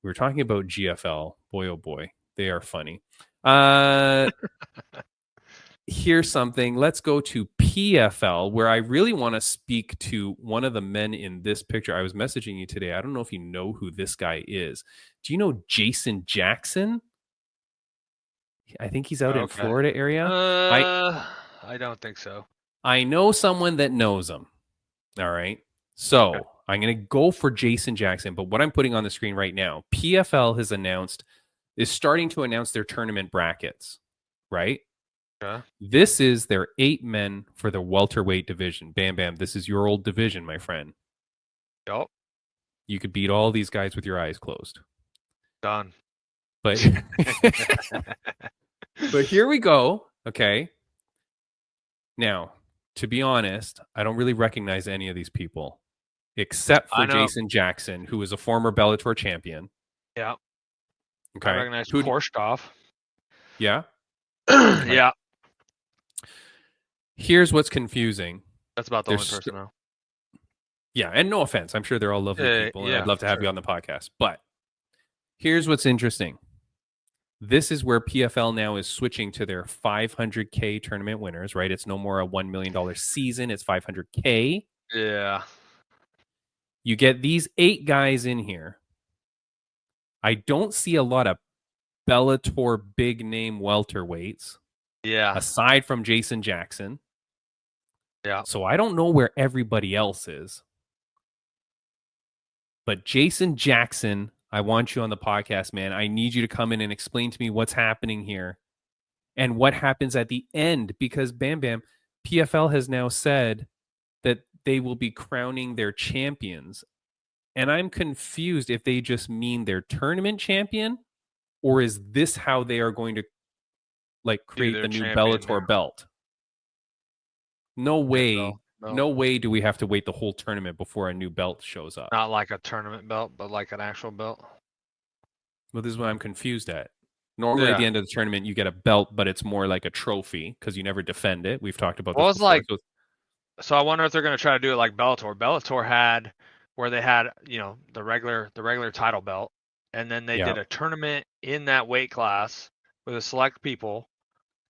we were talking about GFL. Boy, oh boy, they are funny. Here's something. Let's go to PFL, where I really want to speak to one of the men in this picture. I was messaging you today. I don't know if you know who this guy is. Do you know Jason Jackson? I think he's out in Florida area. I don't think so. I know someone that knows him. All right. So I'm going to go for Jason Jackson. But what I'm putting on the screen right now, PFL is starting to announce their tournament brackets, right? Yeah. This is their 8 men for the welterweight division. Bam Bam, this is your old division, my friend. Yep. You could beat all these guys with your eyes closed. Done. But but here we go. Okay. Now, to be honest, I don't really recognize any of these people except for Jason Jackson, who is a former Bellator champion. Yeah. Okay. I recognize Korshkov. Yeah. Yeah. Here's what's confusing. That's about the only person now. Yeah, and no offense. I'm sure they're all lovely people, and I'd love to have you on the podcast. But here's what's interesting. This is where PFL now is switching to their $500K tournament winners, right? It's no more a $1 million season. It's $500K. Yeah. You get these 8 guys in here. I don't see a lot of Bellator big name welterweights. Yeah. Aside from Jason Jackson. Yeah. So I don't know where everybody else is. But Jason Jackson, I want you on the podcast, man. I need you to come in and explain to me what's happening here and what happens at the end, because Bam Bam, PFL has now said that they will be crowning their champions. And I'm confused if they just mean their tournament champion, or is this how they are going to create the new Bellator belt? No way. No way do we have to wait the whole tournament before a new belt shows up. Not like a tournament belt, but like an actual belt. Well, this is what I'm confused at. Normally, at the end of the tournament, you get a belt, but it's more like a trophy because you never defend it. We've talked about this before. So I wonder if they're going to try to do it like Bellator. Bellator had where they had, the regular title belt, and then they did a tournament in that weight class with a select people,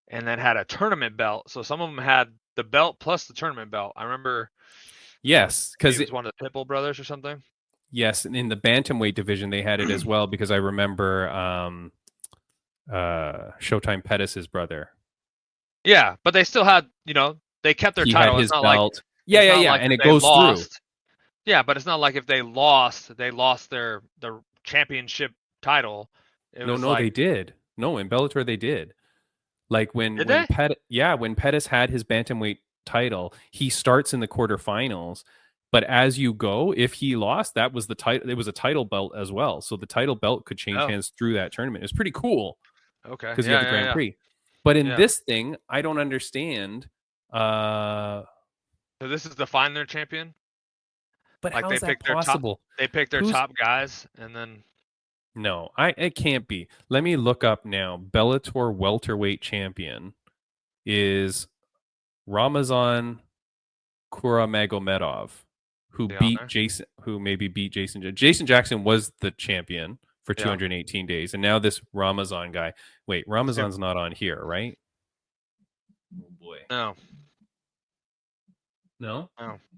and then had a tournament belt. So some of them had the belt plus the tournament belt. I remember. Yes, because it was one of the Pitbull brothers or something. Yes, and in the bantamweight division they had it as well because I remember Showtime Pettis' brother. Yeah, but they still had, they kept their title. Had his belt. Like, yeah, like and it goes through. Yeah, but it's not like if they lost their championship title. They did. No, in Bellator they did. Like when when Pettis had his bantamweight title, he starts in the quarterfinals. But as you go, if he lost, that was the title. It was a title belt as well, so the title belt could change hands through that tournament. It's pretty cool. Okay, because you have the Grand Prix. But in this thing, I don't understand. So this is to find their champion. But like how is that possible? They pick their top guys, and then. No, it can't be. Let me look up now. Bellator welterweight champion is Ramazan Kuramagomedov. Who maybe beat Jason. Jason Jackson was the champion for 218 days. And now this Ramazan guy. Wait, Ramazan's not on here, right? Oh, boy. No? No.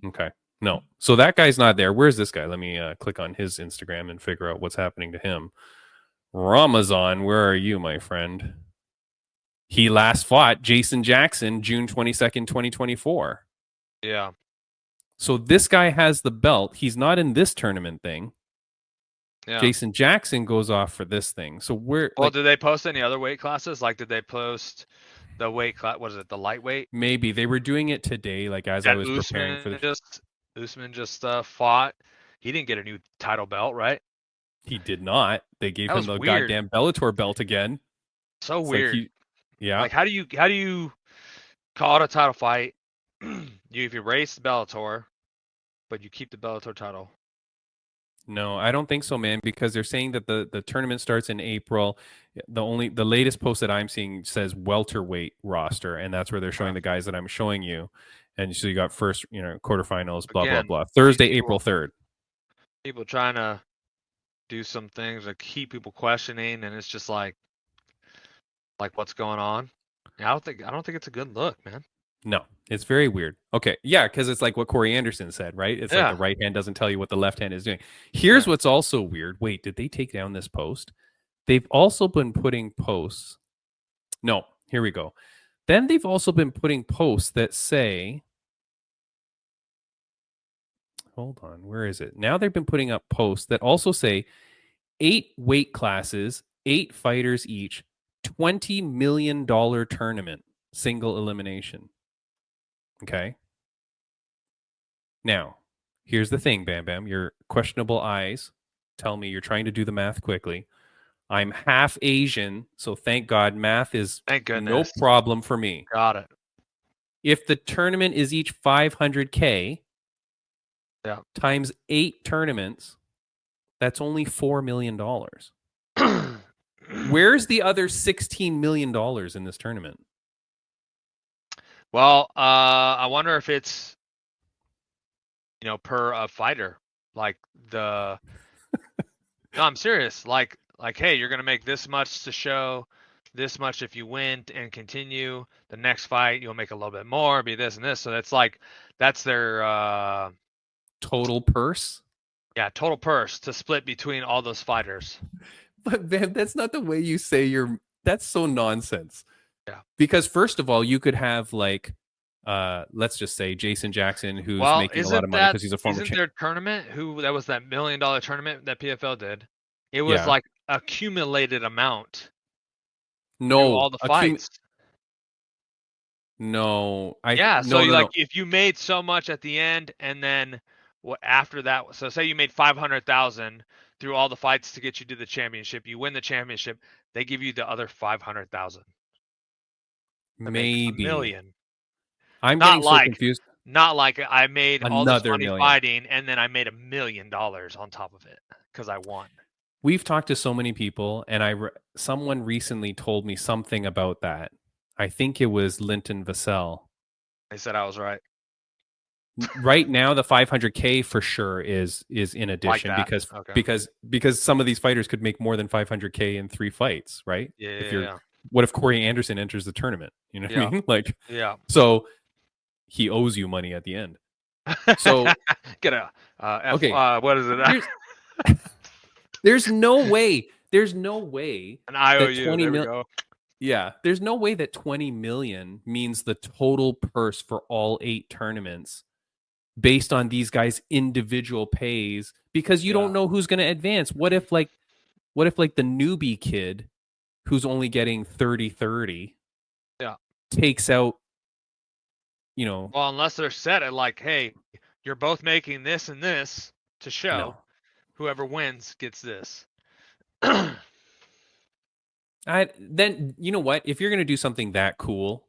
Okay. No. So that guy's not there. Where's this guy? Let me click on his Instagram and figure out what's happening to him. Ramazan, where are you, my friend? He last fought Jason Jackson June 22nd, 2024. Yeah. So this guy has the belt. He's not in this tournament thing. Yeah. Jason Jackson goes off for this thing. So did they post any other weight classes? Like, did they post the weight class? Was it the lightweight? Maybe they were doing it today. Like as I was preparing for this. Usman just fought. He didn't get a new title belt, right? He did not. They gave him the goddamn Bellator belt again. So it's weird. Like how do you call it a title fight? If you race Bellator, but you keep the Bellator title. No, I don't think so, man, because they're saying that the tournament starts in April. The latest post that I'm seeing says welterweight roster, and that's where they're showing the guys that I'm showing you. And so you got first, quarterfinals, blah, blah, blah. Thursday, April 3rd. People trying to do some things that keep people questioning, and it's just like what's going on? I don't think it's a good look, man. No, it's very weird. Okay, yeah, because it's like what Corey Anderson said, right? It's like the right hand doesn't tell you what the left hand is doing. Here's what's also weird. Wait, did they take down this post? They've also been putting posts. No, here we go. Then they've also been putting posts that say, hold on, where is it? Now they've been putting up posts that also say 8 weight classes, 8 fighters each, $20 million tournament, single elimination. Okay. Now, here's the thing, Bam Bam. Your questionable eyes tell me you're trying to do the math quickly. I'm half Asian, so thank God math is no problem for me. Got it. If the tournament is each $500K times 8 tournaments, that's only $4 million. Where's the other $16 million in this tournament? Well, I wonder if it's, per a fighter, like no, I'm serious. Like, hey, you're going to make this much to show, this much if you win and continue the next fight, you'll make a little bit more, be this and this. So that's their total purse. Yeah. Total purse to split between all those fighters. But man, that's not the way you say that's so nonsense. Yeah. Because first of all, you could have let's just say Jason Jackson, who's making a lot of money because he's a former champion. Isn't their tournament that was that $1 million tournament that PFL did? It was like accumulated amount. No, all the fights. No, if you made so much at the end, and then after that, so say you made 500,000 through all the fights to get you to the championship, you win the championship, they give you the other 500,000. Maybe $1 million. I'm getting so confused. Not like I made all this money million. fighting, and then I made $1 million on top of it because I won. we've talked to so many people, and someone recently told me something about that. I think it was Linton Vassell. They said I was right. Right now, the 500K for sure is in addition that. because some of these fighters could make more than 500K in 3 fights, right? Yeah. What if Corey Anderson enters the tournament? You know what I mean? Like, yeah. So he owes you money at the end. So get a okay. what is it? There's no way. There's no way. An IOU. 20 there we go. Yeah, there's no way that 20 million means the total purse for all 8 tournaments based on these guys' individual pays, because you don't know who's going to advance. What if like the newbie kid who's only getting 30-30 takes out, Well, unless they're set at like, hey, you're both making this and this to show whoever wins gets this. Then you know what? If you're going to do something that cool,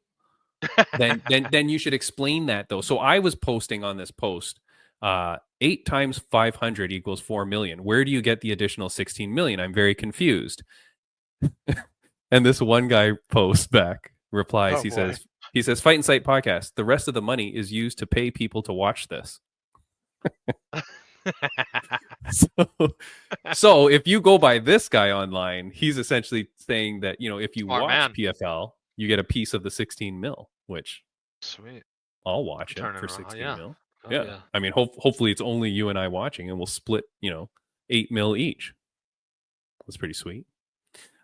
then you should explain that though. So I was posting on this post, 8 times 500 equals 4 million. Where do you get the additional 16 million? I'm very confused. And this one guy posts back, replies, he says, Fight and Sight podcast. The rest of the money is used to pay people to watch this. So if you go by this guy online, he's essentially saying that, if you watch PFL, you get a piece of the 16 mil, which sweet. I'll watch it for 16 mil. Oh, yeah. I mean, hopefully it's only you and I watching, and we'll split, 8 mil each. That's pretty sweet.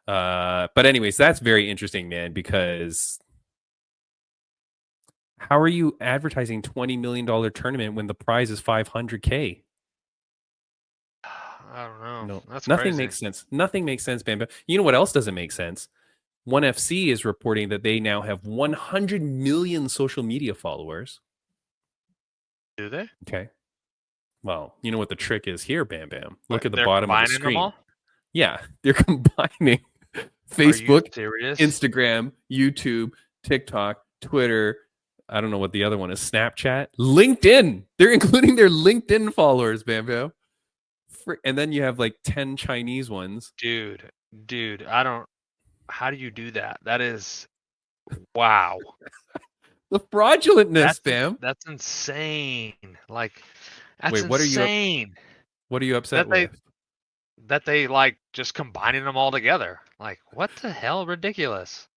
But anyways, that's very interesting, man, because how are you advertising $20 million tournament when the prize is 500K? I don't know. No, that's nothing crazy. makes sense. Nothing makes sense, BamBam. You know what else doesn't make sense? ONE FC is reporting that they now have 100 million social media followers. Do they? Okay. Well, you know what the trick is here, BamBam. Look at the bottom of the screen. Them all? Yeah, they're combining Facebook, Instagram, YouTube, TikTok, Twitter. I don't know what the other one is. Snapchat, LinkedIn. They're including their LinkedIn followers, BamBam. And then you have like 10 Chinese ones. Dude, how do you do that? That is, wow. The fraudulentness, Bam. That's insane. Like, that's Wait, insane. What are you upset with? That they like just combining them all together. Like, what the hell? Ridiculous.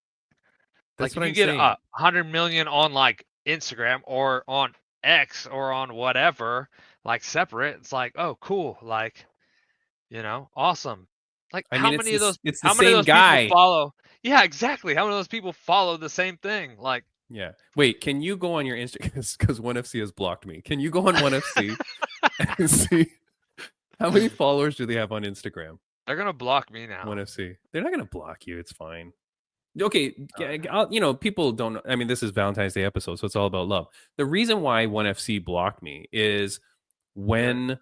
That's like, what if you I'm get saying. 100 million on like Instagram or on X or on whatever, like separate, it's like, oh, cool. Like, awesome. Like, how many of those people follow? Yeah, exactly. How many of those people follow the same thing? Like, yeah. Wait, can you go on your Instagram? Because ONE FC has blocked me. Can you go on ONE FC and see how many followers do they have on Instagram? They're gonna block me now. ONE FC. They're not gonna block you. It's fine. Okay, people don't. I mean, this is Valentine's Day episode, so it's all about love. The reason why ONE FC blocked me is when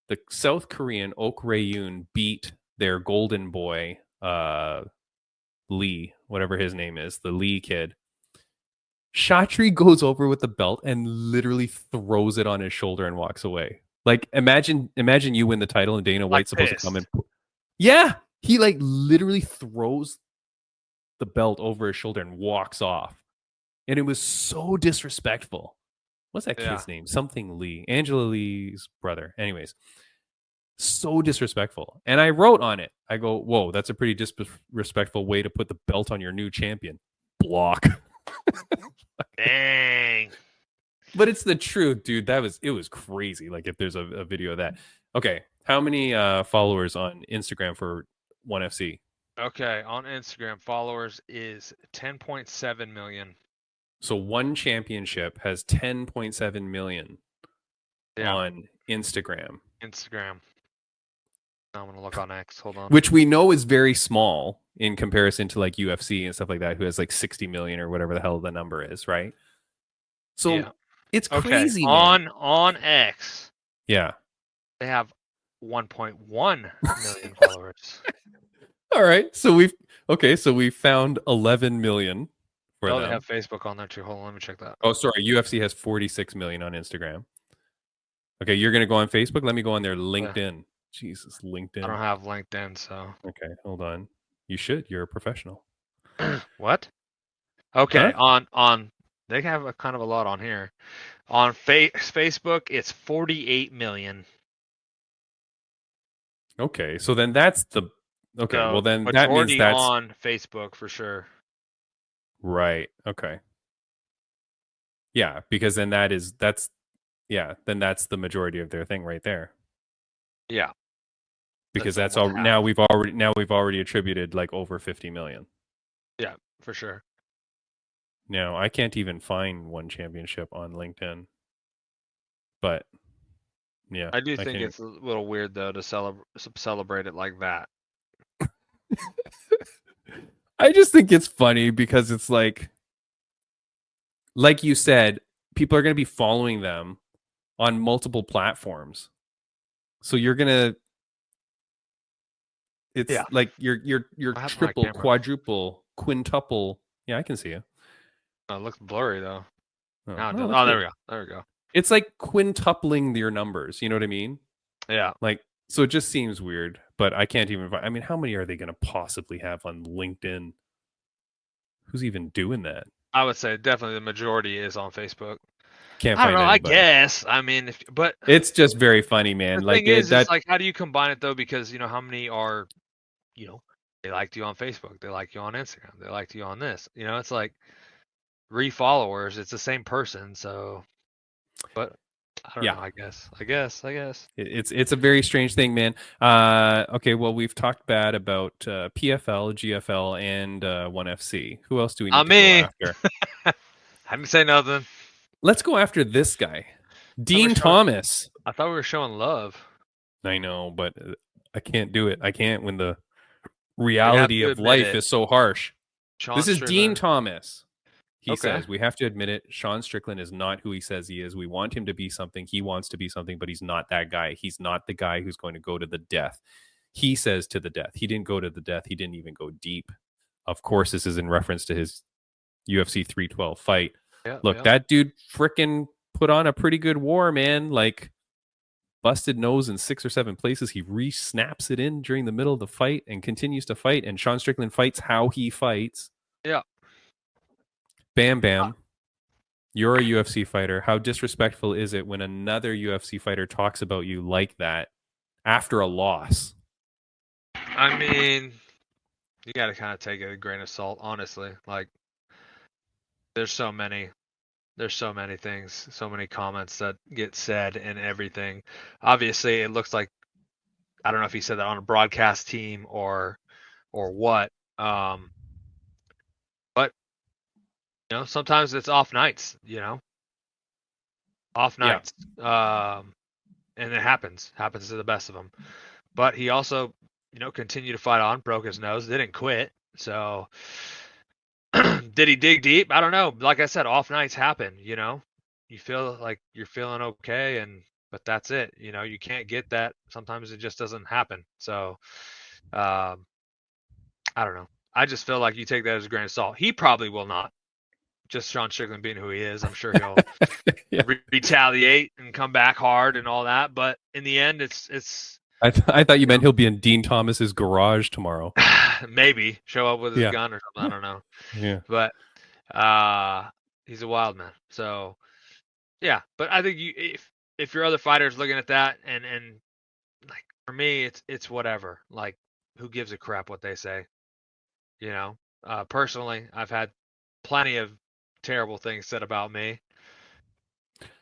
the South Korean Ok Rae-yoon beat their golden boy, Lee, whatever his name is, the Lee kid. Shatri goes over with the belt and literally throws it on his shoulder and walks away. Like, imagine you win the title and Dana White's supposed to come and... Yeah! He, like, literally throws the belt over his shoulder and walks off. And it was so disrespectful. What's that kid's name? Something Lee. Angela Lee's brother. Anyways. So disrespectful. And I wrote on it. I go, whoa, that's a pretty disrespectful way to put the belt on your new champion. Block. Dang. But it's the truth, dude. It was crazy. Like, if there's a video of that. Okay. How many followers on Instagram for ONE FC? Okay. On Instagram, followers is 10.7 million. So one championship has 10.7 million on Instagram. I'm going to look on X. Hold on. Which we know is very small in comparison to like UFC and stuff like that, who has like 60 million or whatever the hell the number is, right? So it's crazy. On X. Yeah. They have 1.1 million followers. All right. So we found 11 million for them. They have Facebook on there too. Hold on, let me check that. Oh, sorry. UFC has 46 million on Instagram. Okay, you're going to go on Facebook? Let me go on their LinkedIn. Jesus, LinkedIn. I don't have LinkedIn, so. Okay, hold on. You should. You're a professional. What? Okay, Huh? on they have a kind of a lot on here. On Facebook, it's 48 million. Okay, so then that's the okay. So Well, then that means majority that's on Facebook for sure. right. Okay. Yeah, because then that's then that's the majority of their thing right there. Yeah. Because That's that's all almost half. now we've already attributed like over 50 million. Yeah, for sure. Now, I can't even find one championship on LinkedIn. But yeah, I do I think can't it's a little weird though to celebrate it like that. I just think it's funny because it's like you said, people are going to be following them on multiple platforms. So you're going to it's Yeah. like you're I have my triple, camera. quadruple, quintuple. Yeah, I can see you. Oh, it looks blurry though. Oh, Now it well, does. that's Oh, there good. we go. There we go. It's like quintupling your numbers. You know what I mean? Yeah. Like, so it just seems weird. But I can't even. I mean, how many are they going to possibly have on LinkedIn? Who's even doing that? I would say definitely the majority is on Facebook. Can't I don't find know. I anybody. guess. I mean, but It's just very funny, man. the Like thing is, that. it's like, how do you combine it though? Because how many are, they liked you on Facebook, they like you on Instagram, they liked you on this. It's like re-followers. It's the same person, so. But I don't know. I guess. It's a very strange thing, man. Okay, well, we've talked bad about PFL, GFL, and 1FC. Who else do we need to Me. go after? I didn't say nothing. Let's go after this guy, Dean Thomas. I thought we were showing love. I know, but I can't do it. I can't when the reality of life is so harsh. This is Dean Thomas. He says, we have to admit it, Sean Strickland is not who he says he is. We want him to be something. He wants to be something, but he's not that guy. He's not the guy who's going to go to the death. He says to the death. He didn't go to the death. He didn't even go deep. Of course, this is in reference to his UFC 312 fight. Look, that dude frickin' put on a pretty good war, man. Like, busted nose in 6 or 7 places. He re-snaps it in during the middle of the fight and continues to fight. And Sean Strickland fights how he fights. Yeah. Bam Bam, you're a UFC fighter. How disrespectful is it when another UFC fighter talks about you like that after a loss? I mean, you got to kind of take it a grain of salt, honestly. Like, there's so many things, so many comments that get said and everything. Obviously, it looks like, I don't know if he said that on a broadcast team or what. But sometimes it's off nights. Off nights. Yeah. And it happens to the best of them. But he also, continued to fight on, broke his nose, didn't quit. So did he dig deep? I don't know. Like I said, off nights happen. You feel like you're feeling okay, but that's it. You can't get that. Sometimes it just doesn't happen. So I don't know. I just feel like you take that as a grain of salt. He probably will not. Just Sean Strickland being who he is, I'm sure he'll retaliate and come back hard and all that. But in the end, it's. I thought you meant he'll be in Dean Thomas's garage tomorrow. Maybe show up with his gun or something. I don't know. Yeah. But he's a wild man. So yeah. But I think if your other fighters looking at that and like, for me, it's whatever. Like, who gives a crap what they say? Personally, I've had plenty of terrible things said about me.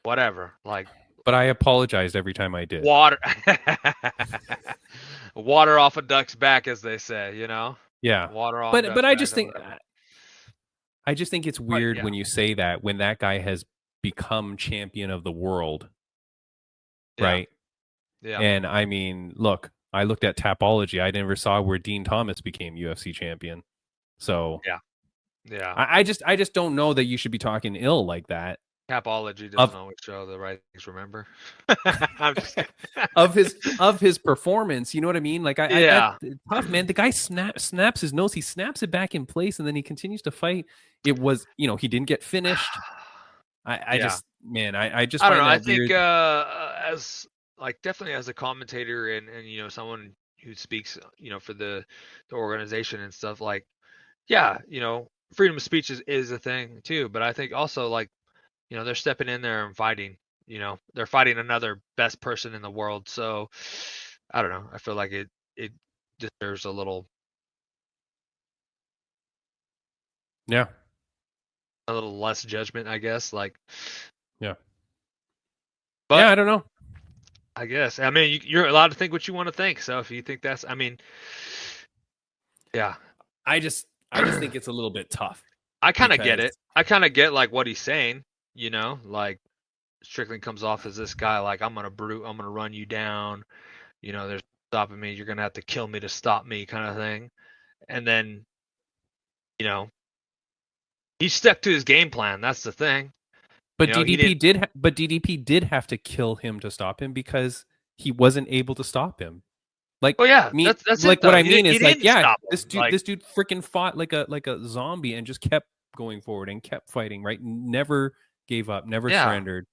Whatever. Like, but I apologized every time I did. Water off a duck's back, as they say, Yeah. Water off. But I just think it's weird when you say that, when that guy has become champion of the world. Yeah. Right? Yeah. And I mean, look, I looked at Tapology. I never saw where Dean Thomas became UFC champion. So yeah. I just don't know that you should be talking ill like that. Tapology doesn't always show the right things. Remember, I'm just of his performance. You know what I mean? Like, tough, man. The guy snaps his nose. He snaps it back in place, and then he continues to fight. It was, he didn't get finished. I just I don't know. I think like definitely as a commentator and you know someone who speaks for the organization and stuff, like yeah, freedom of speech is a thing too, but I think also like they're stepping in there and fighting. They're fighting another best person in the world. So I don't know. I feel like it deserves a little Yeah. less judgment, I guess. Like Yeah. But yeah, I don't know. I guess. I mean, you're allowed to think what you want to think. So if you think that's, I mean, yeah. I just think it's a little bit tough. I kind of get because- it. I kind of get like what he's saying. Like Strickland comes off as this guy like I'm gonna run you down. There's stopping me. You're gonna have to kill me to stop me, kind of thing. And then, he stuck to his game plan. That's the thing. But he DDP did have to kill him to stop him because he wasn't able to stop him. Like, Oh yeah, me, that's like it, what though. I mean He is like, didn't yeah, stop him. this dude freaking fought like a zombie and just kept going forward and kept fighting. Right, never gave up, never Yeah. surrendered.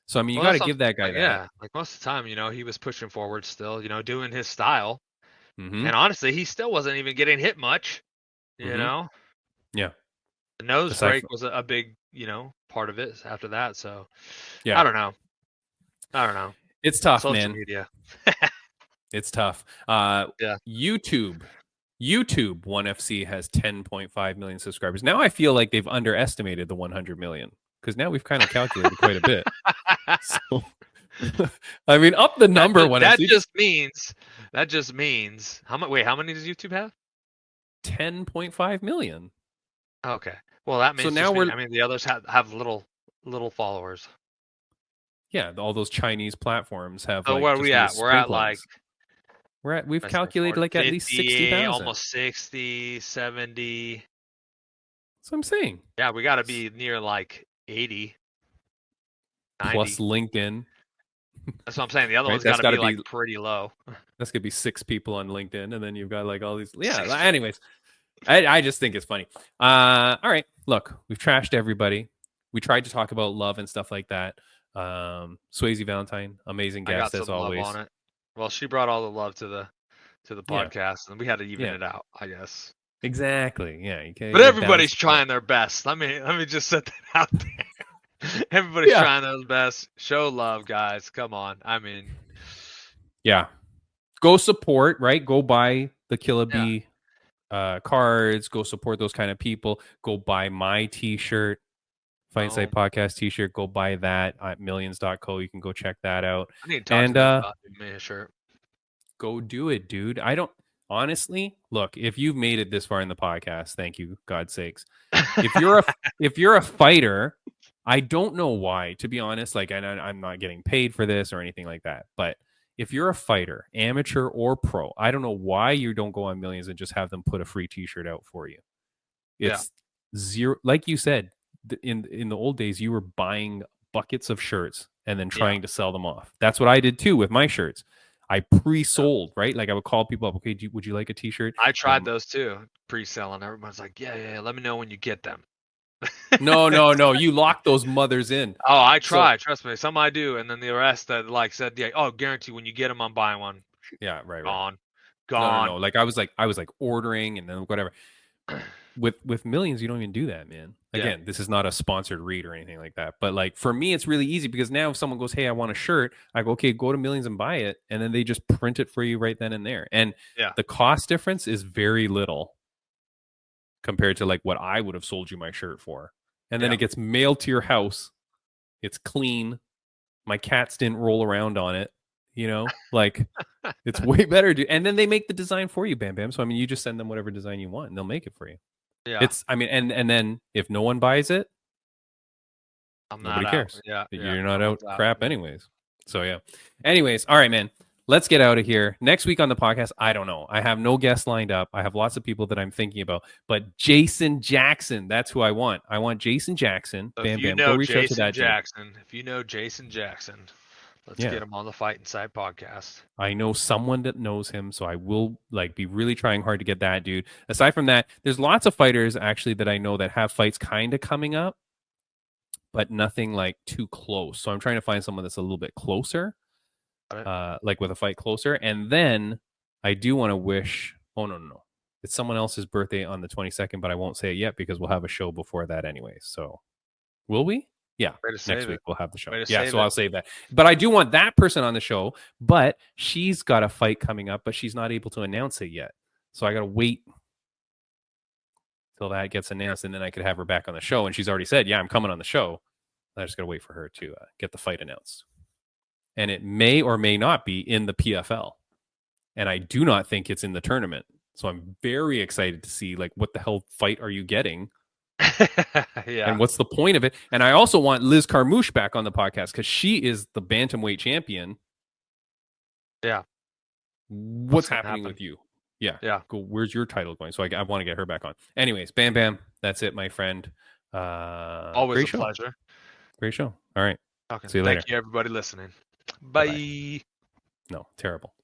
So I mean, you Well, got to that's give that guy like, that. yeah, like most of the time, he was pushing forward still, doing his style. Mhm. And honestly, he still wasn't even getting hit much. You Mhm. know, Yeah. the nose Aside break from- was a big, part of it after that. So Yeah. I don't know. It's tough, Social man. media. It's tough. Yeah. YouTube 1FC has 10.5 million subscribers. Now I feel like they've underestimated the 100 million because now we've kind of calculated quite a bit. So, I mean, up the number one. That just means how much? Wait, how many does YouTube have? 10.5 million. Okay. Well, that means now I mean, the others have little followers. Yeah, all those Chinese platforms have. So like, where are just we at? these We're at like sprinklings. We've let's say calculated like at least 50, 60,000. almost 60, 70. That's what I'm saying. Yeah, we got to be near like 80. 90. Plus LinkedIn. That's what I'm saying. The other Right, one's that's got to gotta be be- like pretty low. That's gonna be 6 people on LinkedIn, and then you've got like all these. Yeah. 60. Anyways, I just think it's funny. All right, look, we've trashed everybody. We tried to talk about love and stuff like that. Swayze Valentine, amazing I got guest as some always. love on it. Well, she brought all the love to the Yeah. podcast, and we had to even Yeah. it out, I guess. Exactly. Yeah. You can't, But everybody's trying their best. Let me just set that out there. Everybody's Yeah. trying their best. Show love, guys. Come on. I mean, Yeah. Go support. Right. Go buy the Killa Bee cards. Go support those kind of people. Go buy my T-shirt. Fight Insight Podcast T-shirt. Go buy that at millions.co. You can go check that out. I need to talk And to them about giving me a shirt. go do it, dude. I don't honestly look. If you've made it this far in the podcast, thank you, God's sakes. If you're a fighter, I don't know why. To be honest, like I'm not getting paid for this or anything like that. But if you're a fighter, amateur or pro, I don't know why you don't go on Millions and just have them put a free T-shirt out for you. It's zero. Like you said, in the old days, you were buying buckets of shirts and then trying to sell them off. That's what I did too with my shirts. I pre-sold, right? Like I would call people up. Okay, would you like a T-shirt? I tried those too, pre-selling. Everyone's like, yeah. Let me know when you get them. No. You lock those mothers in. Oh, I try. Trust me. Some I do, and then the rest that like said, yeah, oh, guarantee when you get them, I'm buying one. Yeah, right. Gone. No. Like I was like ordering and then whatever. With Millions, you don't even do that, man. Again, this is not a sponsored read or anything like that. But like for me, it's really easy because now if someone goes, "Hey, I want a shirt," I go, "Okay, go to Millions and buy it," and then they just print it for you right then and there. And the cost difference is very little compared to like what I would have sold you my shirt for. And then it gets mailed to your house. It's clean. My cats didn't roll around on it. Like it's way better. And then they make the design for you, Bam Bam. So I mean, you just send them whatever design you want, and they'll make it for you. Yeah. And then if no one buys it, nobody cares. Yeah. You're not out crap anyways. So yeah. Anyways, all right, man. Let's get out of here. Next week on the podcast, I don't know. I have no guests lined up. I have lots of people that I'm thinking about. But Jason Jackson, that's who I want. I want Jason Jackson. So Bam if you Bam. know Go reach out to that dude. if you know Jason Jackson, let's get him on the Fight Inside podcast. I know someone that knows him, so I will be really trying hard to get that dude. Aside from that, there's lots of fighters actually that I know that have fights kind of coming up, but nothing like too close. So I'm trying to find someone that's a little bit closer. like with a fight closer. And then I do want to wish. Oh no, it's someone else's birthday on the 22nd, but I won't say it yet because we'll have a show before that anyway. So will we? Yeah, next week we'll have the show. Yeah, so I'll save that. But I do want that person on the show, but she's got a fight coming up, but she's not able to announce it yet. So I got to wait till that gets announced, and then I could have her back on the show. And she's already said, yeah, I'm coming on the show. I just got to wait for her to get the fight announced. And it may or may not be in the PFL. And I do not think it's in the tournament. So I'm very excited to see, like, what the hell fight are you getting? Yeah. And what's the point of it? And I also want Liz Carmouche back on the podcast because she is the bantamweight champion. Yeah. What's happening with you? Yeah. Go. Where's your title going? So I want to get her back on. Anyways, Bam Bam. That's it, my friend. Always a pleasure. Great show. All right. Okay. See you later. Thank you, everybody listening. Bye. Bye-bye. No, terrible.